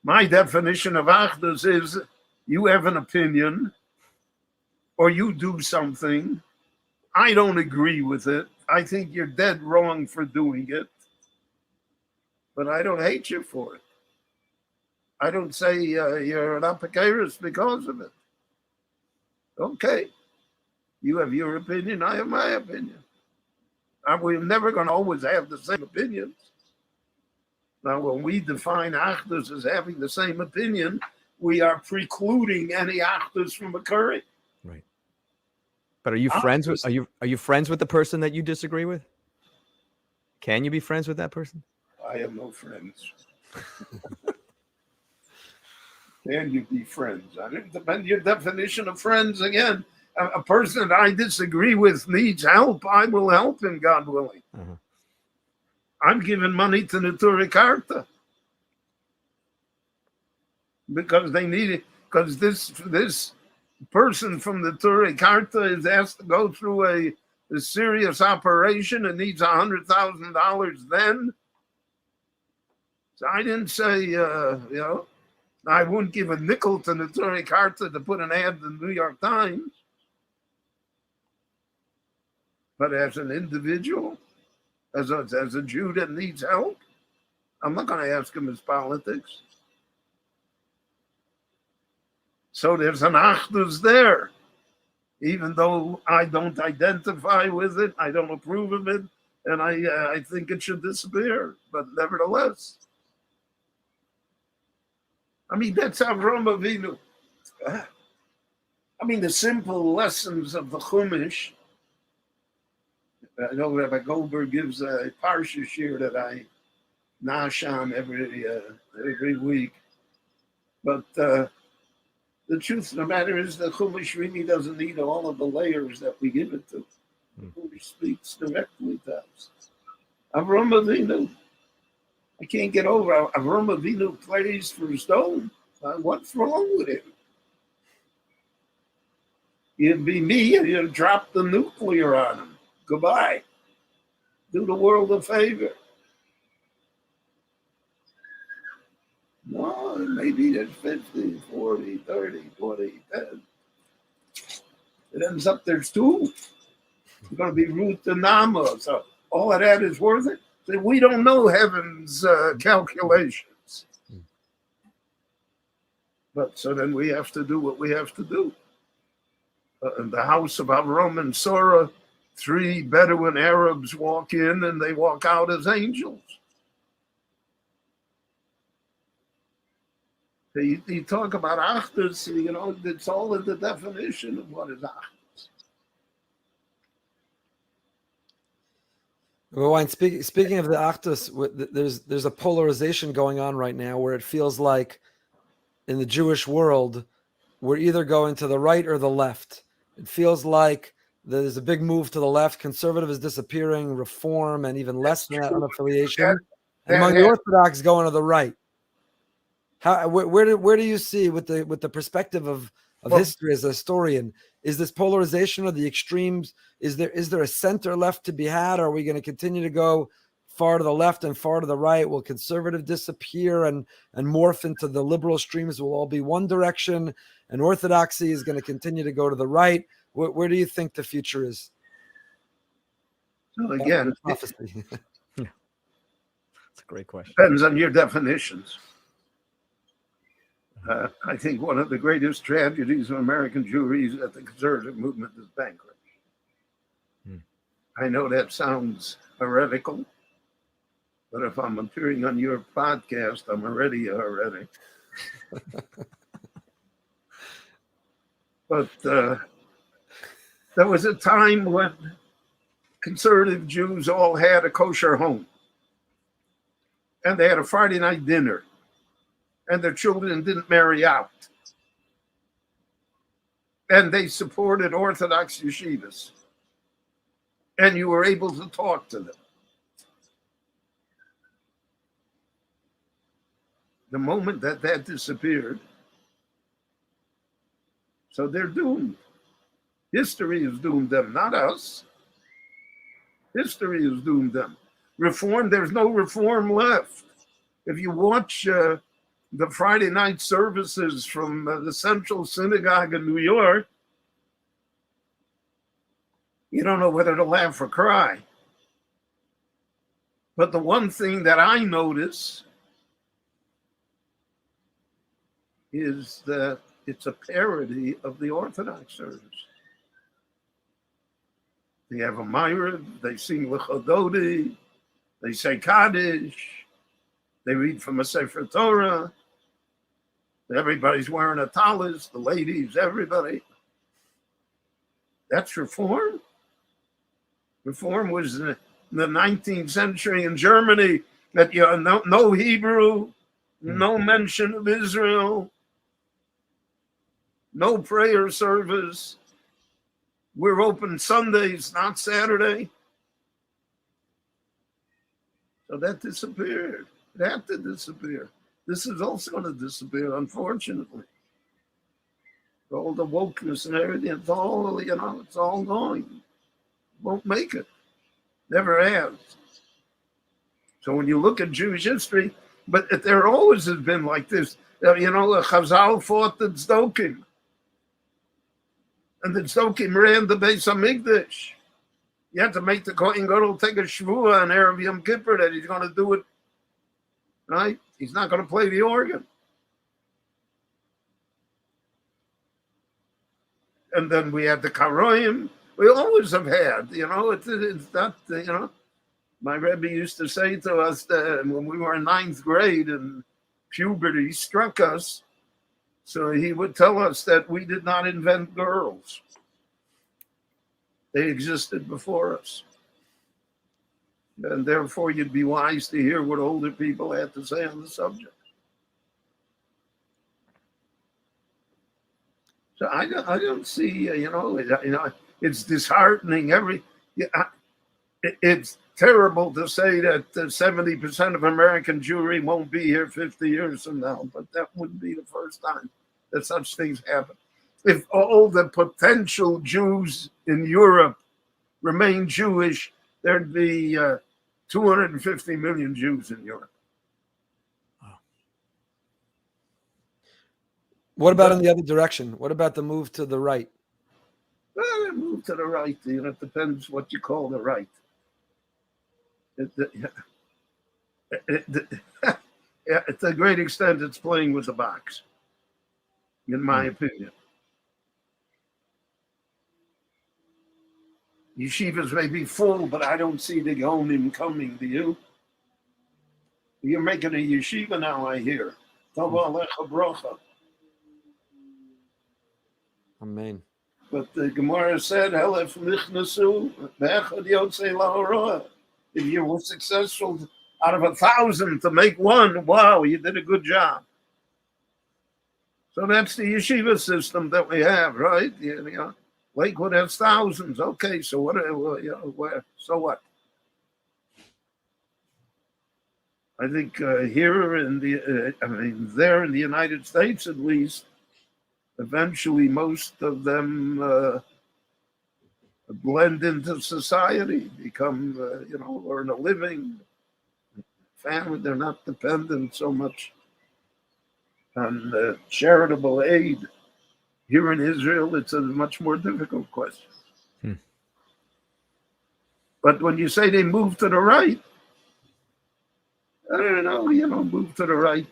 My definition of achdus is you have an opinion or you do something. I don't agree with it. I think you're dead wrong for doing it. But I don't hate you for it. I don't say you're an apikaris because of it. Okay. You have your opinion, I have my opinion. We're never going to always have the same opinions. Now, when we define achdus as having the same opinion, we are precluding any achdus from occurring. Right. But are you friends with are you friends with the person that you disagree with? Can you be friends with that person? I have no friends. Can you be friends? I think it depends your definition of friends again. A person that I disagree with needs help. I will help him, God willing. Uh-huh. I'm giving money to the Turei Karta because they need it. Because this person from the Turei Karta is asked to go through a serious operation and needs $100,000 then. So I didn't say, I wouldn't give a nickel to the Turei Karta to put an ad in the New York Times. But as an individual, as a Jew that needs help, I'm not going to ask him his politics. So there's an achdus there. Even though I don't identify with it, I don't approve of it, and I think it should disappear. But nevertheless, I mean, that's Avram Avinu. I mean, the simple lessons of the Chumash. I know Rabbi Goldberg gives a parsha shir that I nash on every week. But the truth of the matter is the Chumash really doesn't need all of the layers that we give it to. The Chumash speaks directly to us. Avram Avinu, I can't get over Avram Avinu plays for stone. What's wrong with him? You'd be me and you'd drop the nuclear on him. Goodbye. Do the world a favor. No, maybe there's 50, 40, 30, 40, 10. It ends up there's 2. It's going to be Ruth and Nama. So all of that is worth it. So we don't know heaven's calculations. But so then we have to do what we have to do. In the house of Avram and Sarah, 3 Bedouin Arabs walk in and they walk out as angels. You talk about achdus, it's all in the definition of what is achdus. Well, Wein, speaking of the achdus, there's a polarization going on right now where it feels like in the Jewish world, we're either going to the right or the left. It feels like there's a big move to the left. Conservative is disappearing, reform, and even less than that unaffiliation. And among the Orthodox, going to the right. Where do you see with the perspective of history as a historian? Is this polarization or the extremes? Is there a center left to be had? Or are we going to continue to go far to the left and far to the right? Will conservative disappear and morph into the liberal streams? Will all be one direction, and Orthodoxy is going to continue to go to the right? Where do you think the future is? So again, it's a great question. Depends on your definitions. I think one of the greatest tragedies of American Jewry is that the conservative movement is bankrupt. I know that sounds heretical, but if I'm appearing on your podcast, I'm already a heretic. But there was a time when conservative Jews all had a kosher home. And they had a Friday night dinner. And their children didn't marry out. And they supported Orthodox yeshivas. And you were able to talk to them. The moment that disappeared, So they're doomed. History has doomed them, not us. History has doomed them. Reform, there's no reform left. If you watch the Friday night services from the Central Synagogue in New York, you don't know whether to laugh or cry. But the one thing that I notice is that it's a parody of the Orthodox service. They have a Ma'ariv, they sing L'chododi, they say Kaddish, they read from a Sefer Torah, everybody's wearing a talis, the ladies, everybody. That's reform? Reform was in the 19th century in Germany, that no Hebrew, no mention of Israel, no prayer service. We're open Sundays, not Saturday. So that disappeared. It had to disappear. This is also going to disappear, unfortunately. All the wokeness and everything, it's all, it's all going. Won't make it. Never has. So when you look at Jewish history, but there always has been like this. Chazal fought the Tzdokim. And the Tzdokim ran the Beis HaMikdash. You have to make the Kohen Gadol take a shvuah on Erev Yom Kippur that he's going to do it, right? He's not going to play the organ. And then we had the Karoim. We always have had, it's not, my Rabbi used to say to us that when we were in 9th grade and puberty struck us, so he would tell us that we did not invent girls. They existed before us. And therefore you'd be wise to hear what older people had to say on the subject. So I don't see, it's disheartening. It's terrible to say that 70% of American Jewry won't be here 50 years from now, but that wouldn't be the first time that such things happen. If all the potential Jews in Europe remain Jewish, there'd be 250 million Jews in Europe. What about in the other direction? What about the move to the right? Well, the move to the right, it depends what you call the right. To a great extent, it's playing with the box, in my opinion. Yeshivas may be full, but I don't see the Gonim coming, do you? You're making a yeshiva now, I hear. Tova alecha bracha. Amen. But the Gemara said, "Helef nichnasu be'echad yotzei la'orah." If you were successful out of 1,000 to make one, wow, you did a good job. So that's the yeshiva system that we have, right? Lakewood has thousands. Okay, so what? So what? I think here in there in the United States, at least, eventually most of them blend into society, become, earn a living, family. They're not dependent so much on charitable aid. Here in Israel, it's a much more difficult question. But when you say they move to the right, I don't know, move to the right.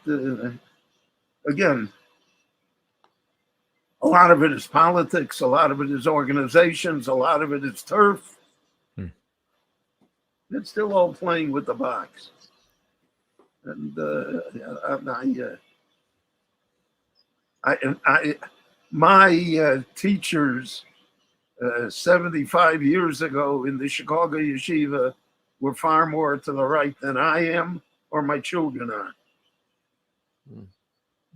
Again, a lot of it is politics, a lot of it is organizations, a lot of it is turf. It's still all playing with the box. And my teachers 75 years ago in the Chicago yeshiva were far more to the right than I am or my children are.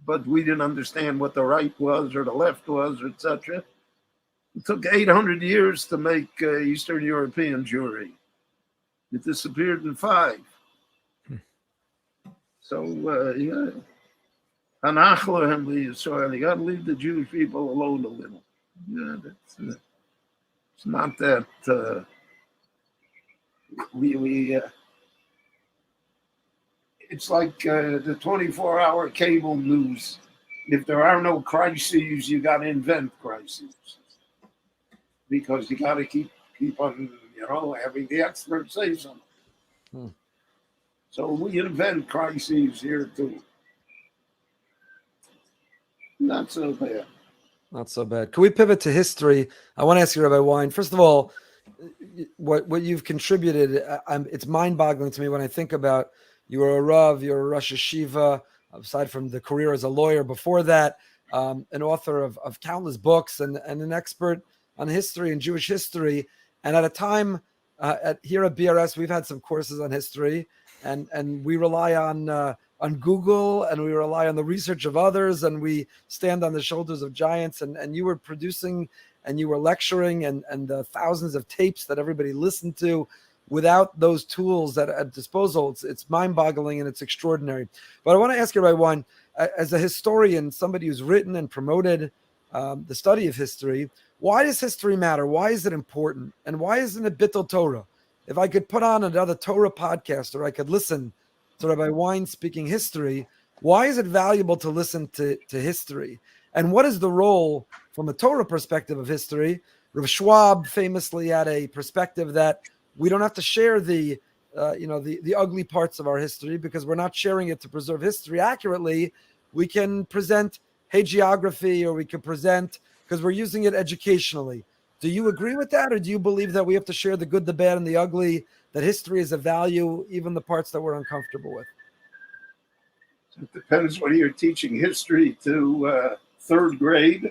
But we didn't understand what the right was or the left was, etc. It took 800 years to make Eastern European Jewry. It disappeared in 5. So, Hanach lehem liyisrael. You got to leave the Jewish people alone a little. Yeah, it's not that it's like the 24-hour cable news. If there are no crises, you got to invent crises, because you got to keep on, having the experts say something. So we invent crises here too. Not so bad. Not so bad. Can we pivot to history? I want to ask you, Rabbi Wein, first of all, what you've contributed, it's mind-boggling to me when I think about you were a Rav, you're a Rosh Yeshiva, aside from the career as a lawyer before that, an author of countless books and an expert on history and Jewish history. And at a time here at BRS, we've had some courses on history, and we rely on Google, and we rely on the research of others, and we stand on the shoulders of giants. And you were producing and you were lecturing, and the thousands of tapes that everybody listened to. Without those tools at disposal, it's mind-boggling and it's extraordinary. But I want to ask you, Rabbi Wein, as a historian, somebody who's written and promoted the study of history, why does history matter? Why is it important? And why isn't it Bittul Torah? If I could put on another Torah podcast, or I could listen to Rabbi Wein speaking history, why is it valuable to listen to history? And what is the role from a Torah perspective of history? Rav Schwab famously had a perspective that we don't have to share the ugly parts of our history, because we're not sharing it to preserve history accurately. We can present hagiography, or we can present because we're using it educationally. Do you agree with that, or do you believe that we have to share the good, the bad, and the ugly, that history is a value, even the parts that we're uncomfortable with? It depends whether you're teaching history to third grade,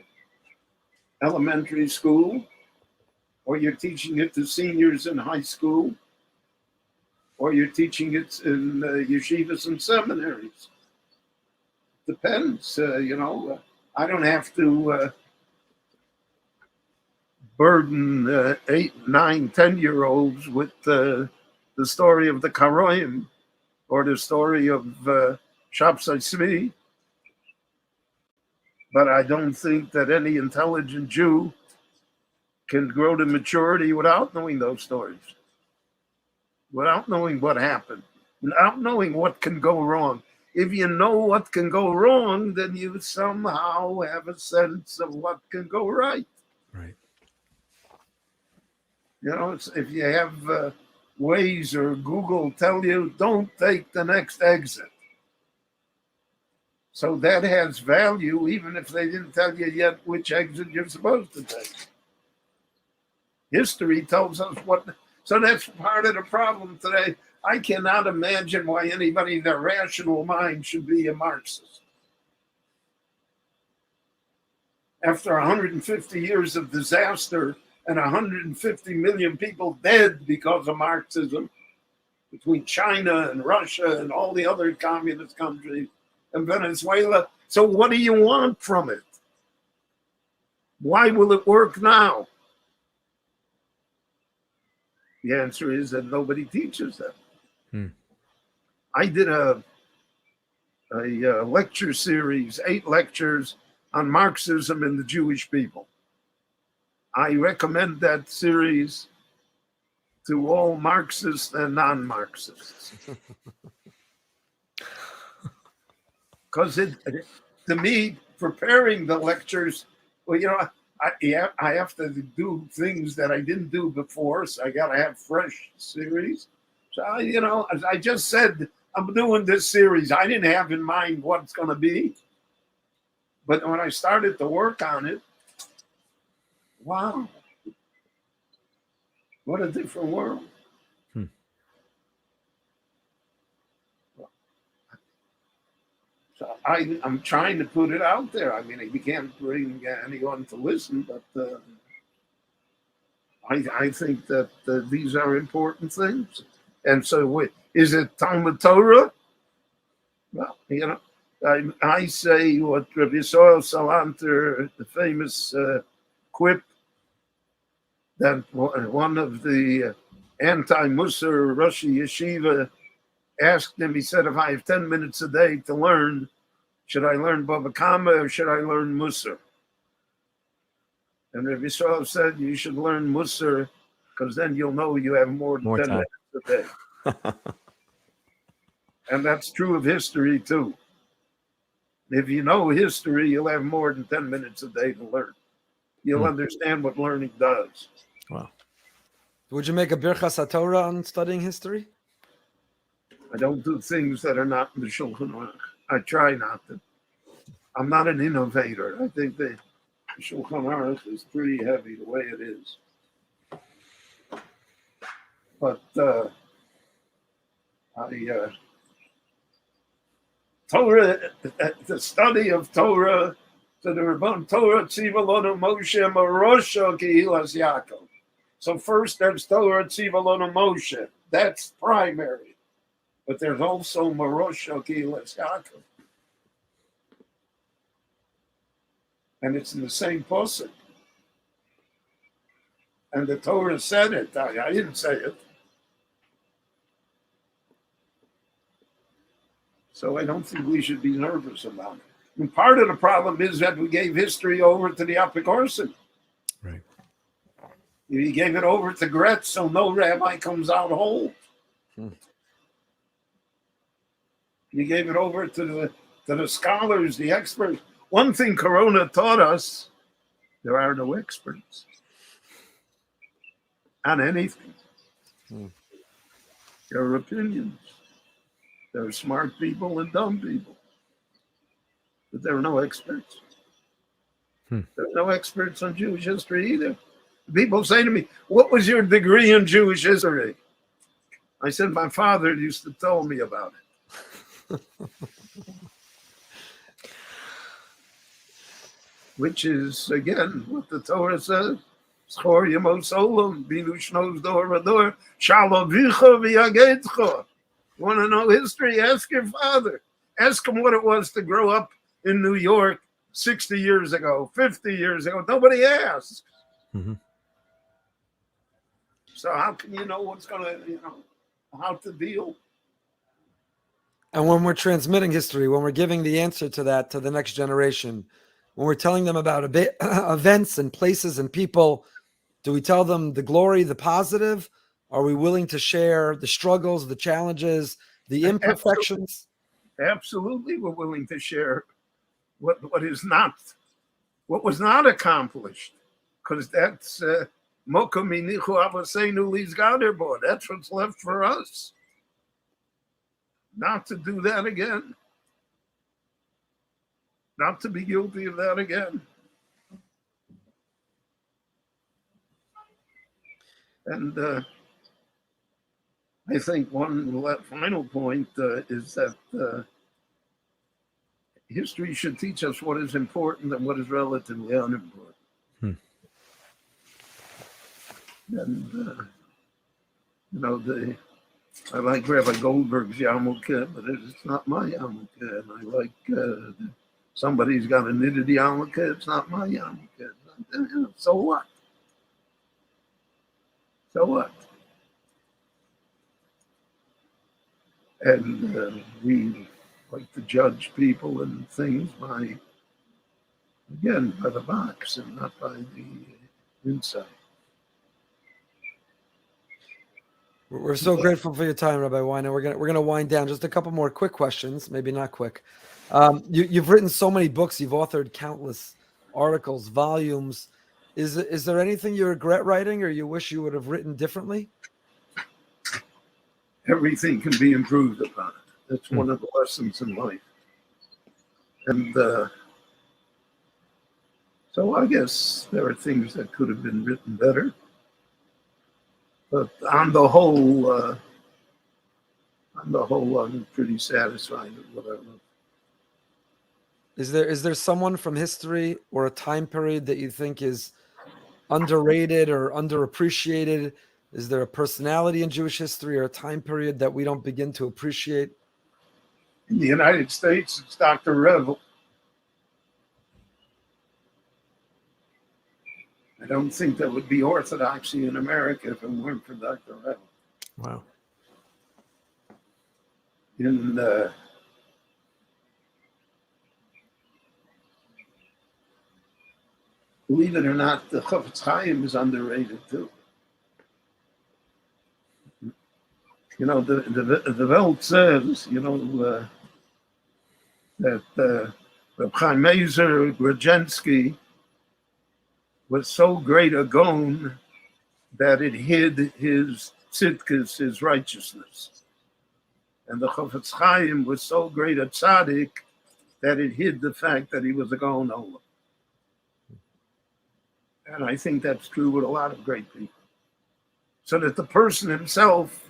elementary school, or you're teaching it to seniors in high school, or you're teaching it in yeshivas and seminaries. Depends, I don't have to burden 8, 9, 10-year-olds with the story of the Karoim or the story of Shabsai Tzvi. But I don't think that any intelligent Jew can grow to maturity without knowing those stories, without knowing what happened, without knowing what can go wrong. If you know what can go wrong, then you somehow have a sense of what can go right. Right. If you have Waze or Google tell you, don't take the next exit. So that has value, even if they didn't tell you yet which exit you're supposed to take. History tells us what. So that's part of the problem today. I cannot imagine why anybody in their rational mind should be a Marxist. After 150 years of disaster and 150 million people dead because of Marxism, between China and Russia and all the other communist countries and Venezuela. So what do you want from it? Why will it work now? The answer is that nobody teaches them. I did a lecture series, 8 lectures on Marxism and the Jewish people. I recommend that series to all Marxists and non-Marxists. Because to me, preparing the lectures, I have to do things that I didn't do before, so I got to have fresh series. So, as I just said, I'm doing this series. I didn't have in mind what it's going to be. But when I started to work on it, wow, what a different world. So I'm trying to put it out there. I mean, you can't bring anyone to listen, but I think that these are important things. And so is it Talmud Torah? Well, I say what Rabbi Yisrael Salanter, the famous quip that one of the anti-Musar Rosh Yeshiva asked him, he said, if I have 10 minutes a day to learn, Should I learn Bava Kama or should I learn Musar? And Rabbi Yisrael said you should learn Musar because then you'll know you have more than 10 time. minutes a day. And that's true of history too. If you know history, you'll have more than 10 minutes a day to learn. You'll understand what learning does. Wow. Would you make a Birchas HaTorah on studying history? I don't do things that are not in the Shulchan Aruch. I try not to. I'm not an innovator. I think the Shulchan Aruch is pretty heavy the way it is. But Torah, the study of Torah, to the Rabban Torah Tziva Lonu Moshe Marosha Kehilas Yaakov. So first there's Torah Tziva Lonu Moshe. That's primary. But there's also Marosha Kehilas Yaakov. And it's in the same pasuk. And the Torah said it. I didn't say it. So I don't think we should be nervous about it. And part of the problem is that we gave history over to the Apikoursin. Right. You gave it over to Gretz, so no rabbi comes out whole. You gave it over to the scholars, the experts. One thing Corona taught us, there are no experts on anything. There are opinions. There are smart people and dumb people. But there are no experts. There are no experts on Jewish history either. People say to me, what was your degree in Jewish history? I said, my father used to tell me about it. Which is, again, what the Torah says. Schor yemos olam, binu shnos dor vador, shalovicha v'yagetcha. You want to know history? Ask your father. Ask him what it was to grow up in New York 60 years ago, 50 years ago. Nobody asks. So how can you know what's going to, how to deal? And when we're transmitting history, when we're giving the answer to that to the next generation, when we're telling them about events and places and people, do we tell them the glory, the positive? Are we willing to share the struggles, the challenges, the imperfections? Absolutely, we're willing to share what was not accomplished, because that's that's what's left for us. Not to do that again. Not to be guilty of that again. And I think one final point is that history should teach us what is important and what is relatively unimportant. And, I like Rabbi Goldberg's yarmulke, but it's not my yarmulke. And I like somebody's got a knitted yarmulke, it's not my yarmulke. So what? So what? And we like to judge people and things by the box and not by the inside. We're so grateful for your time, Rabbi Wein. And we're gonna wind down. Just a couple more quick questions, maybe not quick. You've written so many books. You've authored countless articles, volumes. Is there anything you regret writing or you wish you would have written differently? Everything can be improved upon. That's one of the lessons in life. And so I guess there are things that could have been written better. But on the whole, I'm pretty satisfied with what I wrote. Is there someone from history or a time period that you think is underrated or underappreciated? Is there a personality in Jewish history or a time period that we don't begin to appreciate? In the United States, it's Dr. Revel. I don't think there would be orthodoxy in America if it weren't for Dr. Revel. Wow. In believe it or not, the Chofetz Chaim is underrated too. You know, the Welt says, you know, that Reb Chaim Mezer Grodzinski was so great a Gaon that it hid his tzidkus, his righteousness. And the Chofetz Chaim was so great a tzaddik that it hid the fact that he was a Gaon Olam. And I think that's true with a lot of great people. So that the person himself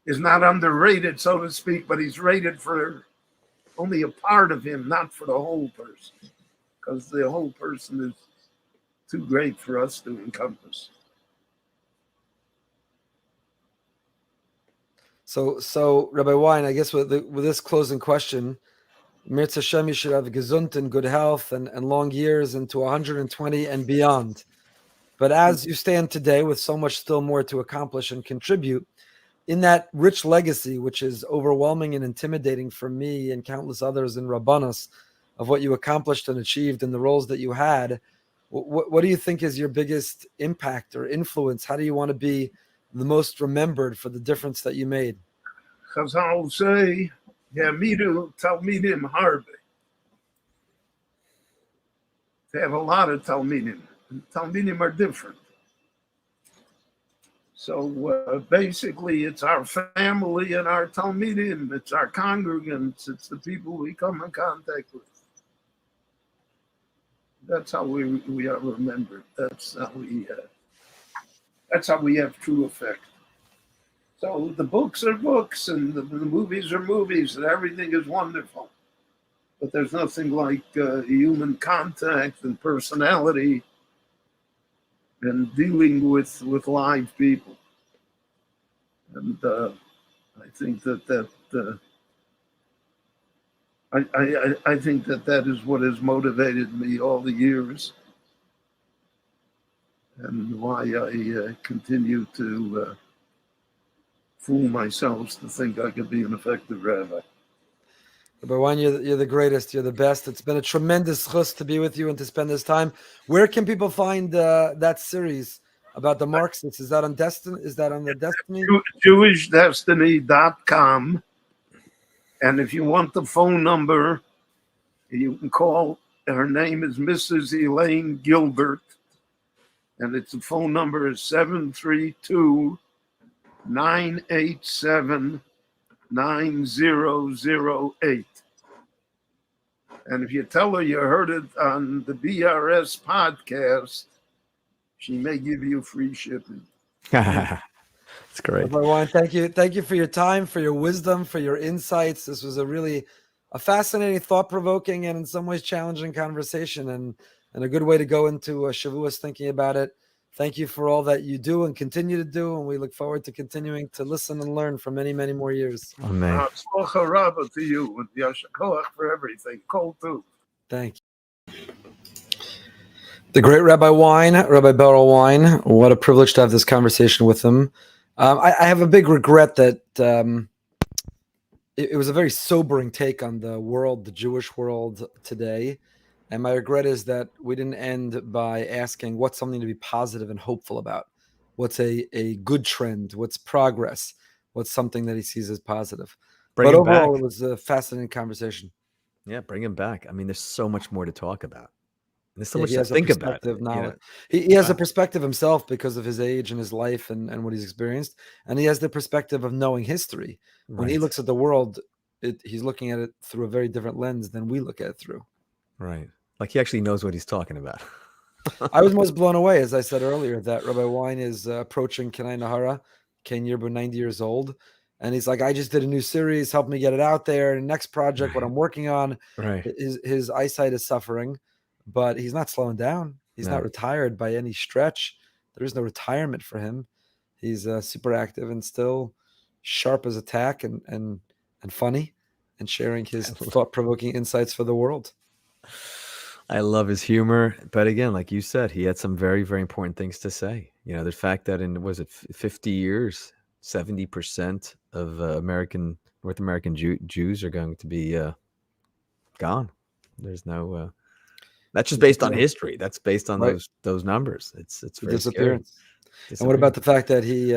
is not underrated, so to speak, but he's rated for only a part of him, not for the whole person, because the whole person is too great for us to encompass. So Rabbi Wein, I guess with this closing question, Mirz Hashem, you should have gesund and good health and long years into 120 and beyond. But as you stand today with so much still more to accomplish and contribute, in that rich legacy, which is overwhelming and intimidating for me and countless others in Rabbanos, of what you accomplished and achieved and the roles that you had, what do you think is your biggest impact or influence? How do you want to be the most remembered for the difference that you made? Chazal say, Yamidu Talmidim Harbe. They have a lot of Talmidim. Talmidim are different. So basically, it's our family and our Talmidim. It's our congregants. It's the people we come in contact with. That's how we are remembered. That's how we have true effect. So the books are books, and the movies are movies, and everything is wonderful. But there's nothing like human contact and personality and dealing with live people. And I think I think that is what has motivated me all the years, and why I continue to fool myself to think I could be an effective rabbi. Rabbi Wein, you're the greatest. You're the best. It's been a tremendous chus to be with you and to spend this time. Where can people find that series about the Marxists? Is that on Destiny? Is that on the Destiny? JewishDestiny.com. And if you want the phone number, you can call. Her name is Mrs. Elaine Gilbert, and the phone number is 732-987-9008. And if you tell her you heard it on the BRS podcast, she may give you free shipping. That's great. Rabbi Wein, thank you for your time, for your wisdom, for your insights. This was a fascinating, thought-provoking, and in some ways challenging conversation, and a good way to go into Shavuos thinking about it. Thank you for all that you do and continue to do, and we look forward to continuing to listen and learn for many, many more years. Amen. Tzlacha Rabbah to you, and Yasher Koach for everything. Kol too. Thank you. The great Rabbi Wein, Rabbi Berel Wein. What a privilege to have this conversation with him. I have a big regret that it was a very sobering take on the world, the Jewish world today. And my regret is that we didn't end by asking what's something to be positive and hopeful about. What's a good trend? What's progress? What's something that he sees as positive? But overall, it was a fascinating conversation. Yeah, bring him back. I mean, there's so much more to talk about. There's so much he to has think a about. perspective knowledge. He has a perspective himself because of his age and his life and what he's experienced. And he has the perspective of knowing history. When he looks at the world, he's looking at it through a very different lens than we look at it through. Right. Like he actually knows what he's talking about. I was most blown away, as I said earlier, that Rabbi Wein is approaching Kenai Nahara, Ken Yerbo, 90 years old. And he's like, I just did a new series, help me get it out there. And next project, what I'm working on, his eyesight is suffering, but he's not slowing down. He's not retired by any stretch. There is no retirement for him. He's super active and still sharp as a tack and funny and sharing his thought-provoking insights for the world. I love his humor, but again, like you said, he had some very, very important things to say. You know, the fact that in 50 years, 70% of North American Jews are going to be gone. There's no That's just based on history. That's based on Right. those numbers. It's The very disappearance. scary. And what about the fact that he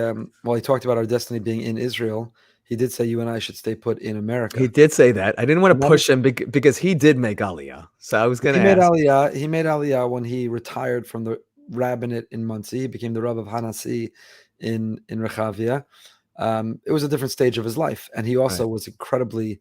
talked about our destiny being in Israel. He did say you and I should stay put in America. He did say that. I didn't want And to that push him because he did make Aliyah. So I was going He to made ask. Aliyah. He made Aliyah when he retired from the rabbinate in Monsey. He became the Rav of Hanassi in Rechavia. It was a different stage of his life, and he also Right. was incredibly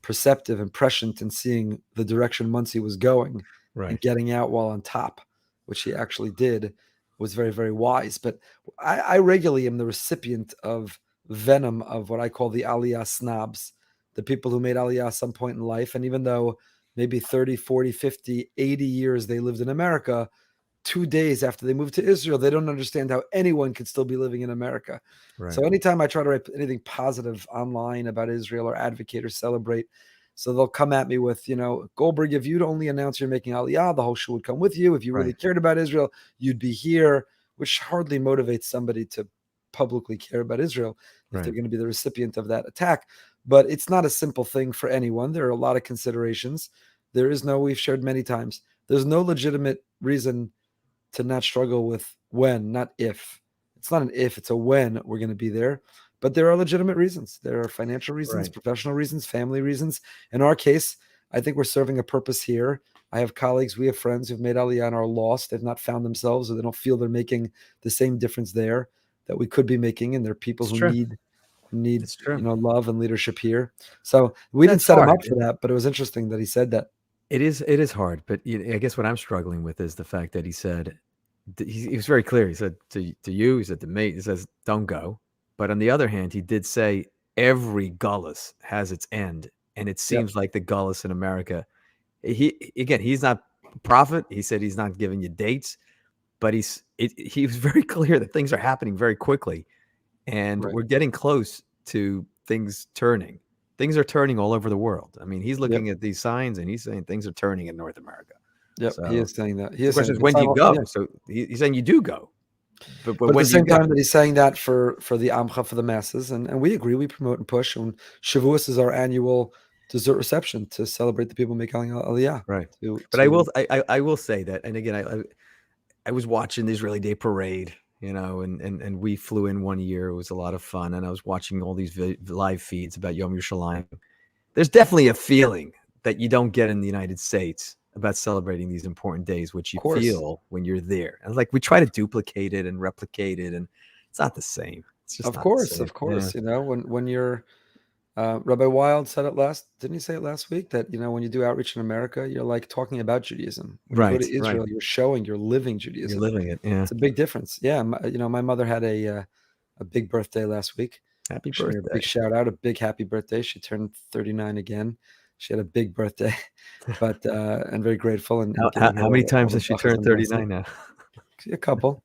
perceptive and prescient in seeing the direction Monsey was going and Right. getting out while on top, which he actually did, was very, very wise. But I regularly am the recipient of venom of what I call the Aliyah snobs, the people who made Aliyah at some point in life. And even though maybe 30, 40, 50, 80 years they lived in America, 2 days after they moved to Israel, they don't understand how anyone could still be living in America. Right. So anytime I try to write anything positive online about Israel or advocate or celebrate, so they'll come at me with, Goldberg, if you'd only announce you're making Aliyah, the whole show would come with you. If you really Right. cared about Israel, you'd be here, which hardly motivates somebody to publicly care about Israel if Right. they're going to be the recipient of that attack. But it's not a simple thing for anyone. There are a lot of considerations. We've shared many times, there's no legitimate reason to not struggle with when, not if. It's not an if, it's a when we're going to be there. But there are legitimate reasons. There are financial reasons, Right. professional reasons, family reasons. In our case, I think we're serving a purpose here. I have colleagues, we have friends who've made Aliyah and are lost. They've not found themselves, or they don't feel they're making the same difference there that we could be making. And there are people It's who true. need It's true. love and leadership here. So we didn't That's set him hard. up for that, but it was interesting that he said that. It is hard, but I guess what I'm struggling with is the fact that he said, he was very clear. He said to you, he said to me, he says, don't go. But on the other hand, he did say every gullus has its end. And it seems like the gullus in America, he's not a prophet. He said he's not giving you dates, but he was very clear that things are happening very quickly. And Right. we're getting close to things turning. Things are turning all over the world. I mean, he's looking at these signs and he's saying things are turning in North America. Yep, So he is saying that. He the is question saying is, when do you go? Yeah. So he's saying you do go. But But at when the do you same go? time that he's saying that for the Amcha, for the masses, and we agree, we promote and push. And Shavuos is our annual dessert reception to celebrate the people making Aliyah. Right. To, But I will say that, and again, I was watching the Israeli Day Parade, and we flew in one year. It was a lot of fun, and I was watching all these live feeds about Yom Yerushalayim. There's definitely a feeling that you don't get in the United States about celebrating these important days, which you feel when you're there. And like we try to duplicate it and replicate it, and it's not the same. It's just of not course. Yeah. When you're Rabbi Wild said it didn't he say it last week that when you do outreach in America, you're like talking about Judaism. When you go to Israel, you're living Judaism. You're living it. Yeah, it's a big difference. Yeah, my mother had a big birthday last week. Happy She made birthday! A big shout out, a big happy birthday. She turned 39 again. She had a big birthday, but and very grateful. And how many times has she turned 39 now? A couple.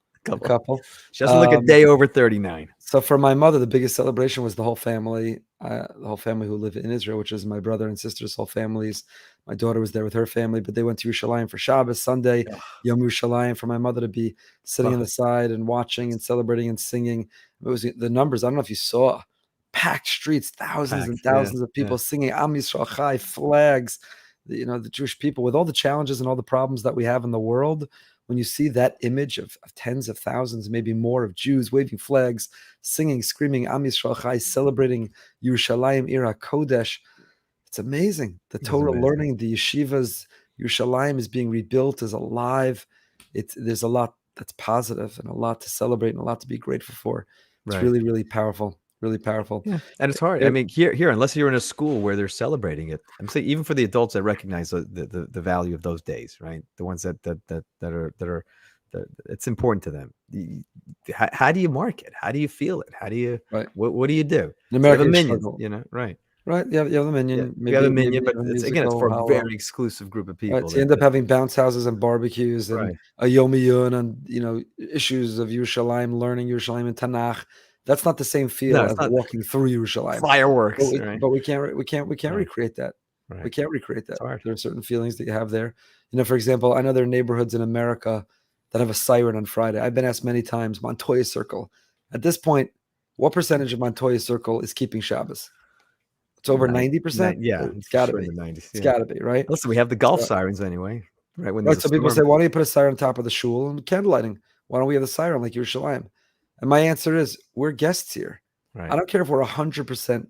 She doesn't look a day over 39. So for my mother, the biggest celebration was the whole family who live in Israel, which is my brother and sister's whole families. My daughter was there with her family, but they went to Yerushalayim for Shabbos, Sunday, Yom Yerushalayim, for my mother to be sitting on the side and watching and celebrating and singing. It was the numbers. I don't know if you saw packed streets, thousands and thousands of people singing Am Yisrael Chai, flags, the Jewish people with all the challenges and all the problems that we have in the world. When you see that image of tens of thousands, maybe more, of Jews waving flags, singing, screaming Am Yisrael Chai, celebrating Yerushalayim Ira Kodesh, it's amazing. The Torah learning, the yeshivas, Yerushalayim is being rebuilt, is alive. There's a lot that's positive and a lot to celebrate and a lot to be grateful for. It's really, really powerful. Really powerful. Yeah, and it's hard. I mean, here, unless you're in a school where they're celebrating it, I'm saying even for the adults that recognize the value of those days, right? The ones that are it's important to them. How do you mark it? How do you feel it? How do you what do you do? In America, you have a minion, right? Right, you have a minion. Maybe you have a minion, but it's for a very exclusive group of people. Right, so you end up having bounce houses and barbecues and a Yom Yun and issues of Yerushalayim, learning Yerushalayim and Tanakh. That's not the same feel as walking through Yerushalayim. Fireworks, but we can't recreate that. Right. We can't recreate that. There are certain feelings that you have there. For example, I know there are neighborhoods in America that have a siren on Friday. I've been asked many times, Montoya Circle. At this point, what percentage of Montoya Circle is keeping Shabbos? It's over 90%. Yeah, It's got to be. 90s. It's got to be, right? Listen, we have the golf sirens anyway. Right. When Right. there's So a people storm. say, why don't you put a siren on top of the shul and candle lighting? Why don't we have the siren like Yerushalayim? And my answer is, we're guests here. Right. I don't care if we're 100%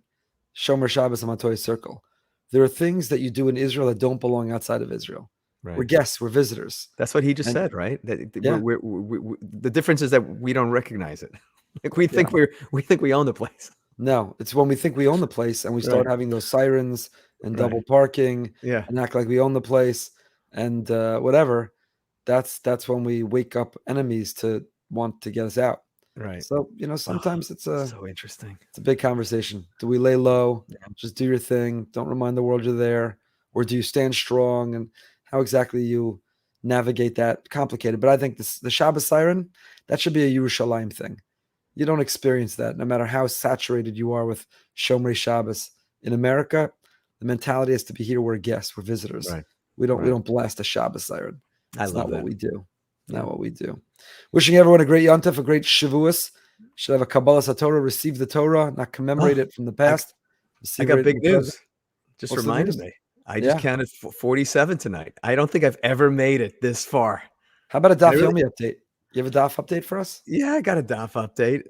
Shomer Shabbos and Matoy Circle. There are things that you do in Israel that don't belong outside of Israel. Right. We're guests. We're visitors. That's what he just And- said, right? Yeah. The difference is that we don't recognize it. Like we think we own the place. No, it's when we think we own the place and we start Right. having those sirens and Right. double parking Yeah. and act like we own the place and whatever. That's when we wake up enemies to want to get us out. Right. So, sometimes it's a So interesting. big conversation. Do we lay low? Yeah. Just do your thing. Don't remind the world you're there. Or do you stand strong? And how exactly you navigate that, complicated. But I think the Shabbos siren, that should be a Yerushalayim thing. You don't experience that no matter how saturated you are with Shomrei Shabbos. In America, the mentality is to be here. We're guests. We're visitors. Right. We Right. don't blast a Shabbos siren. That's I love not that. what we do. Not what we do. Wishing everyone a great Yontif, a great Shavuos. Should have a Kabbalah Satorah, receive the Torah, not commemorate it from the past. I got receive it big in the present. news. Just What's the reminded news? me. I just counted 47 tonight. I don't think I've ever made it this far. How about a Daf really- Yomi update? You have a Daf update for us? Yeah, I got a DAF update.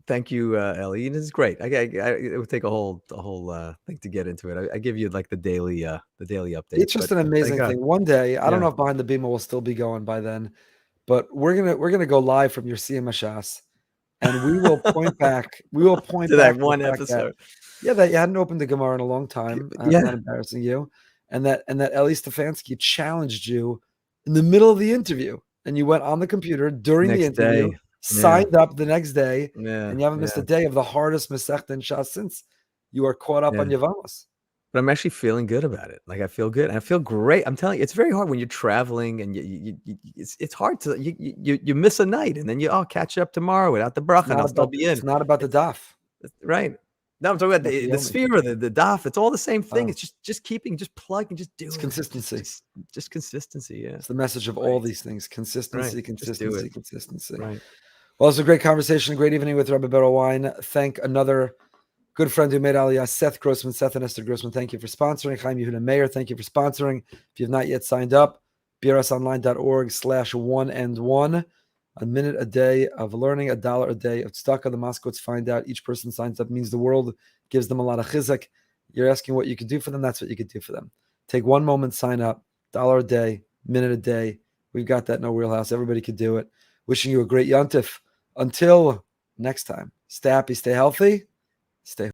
Thank you, Ellie. And it's great. It would take a whole thing to get into it. I give you like the daily update. It's just an amazing thing. One day, I don't know if Behind the Bima will still be going by then, but we're gonna go live from your CMSHAS, and we will point back. We will point to back that to one the fact episode. that you hadn't opened the Gemara in a long time. I'm Yeah. not embarrassing you, and that Eli Stefanski challenged you in the middle of the interview, and you went on the computer during the Next interview, day. signed up the next day, Yeah. and you haven't missed a day of the hardest Masechta in Shas since you are caught up on Yevamos. But I'm actually feeling good about it. Like I feel good. And I feel great. I'm telling you, it's very hard when you're traveling and it's hard to you miss a night and then I'll catch up tomorrow without the bracha and I'll still be in. It's not about the Daf. Right. No, I'm talking about the sphere, the daf. It's all the same thing. Oh. It's just keeping, just plugging, just doing. It's consistency. Just consistency. Yeah. It's the message of all these things: consistency, Right. Just do consistency, it. consistency. Right. Well, it's a great conversation, a great evening with Rabbi Berel Wein. Thank another good friend who made Aliyah, Seth Grossman, Seth and Esther Grossman. Thank you for sponsoring. Chaim Yehuda Meir, thank you for sponsoring. If you have not yet signed up, brsonline.org/1and1. A minute a day of learning, $1 a day of tzedakah. The Moskowitz find out each person signs up means the world, gives them a lot of chizuk. You're asking what you could do for them. That's what you could do for them. Take one moment, sign up, $1 a day, minute a day. We've got that in our wheelhouse. Everybody could do it. Wishing you a great Yontif. Until next time, stay happy, stay healthy, stay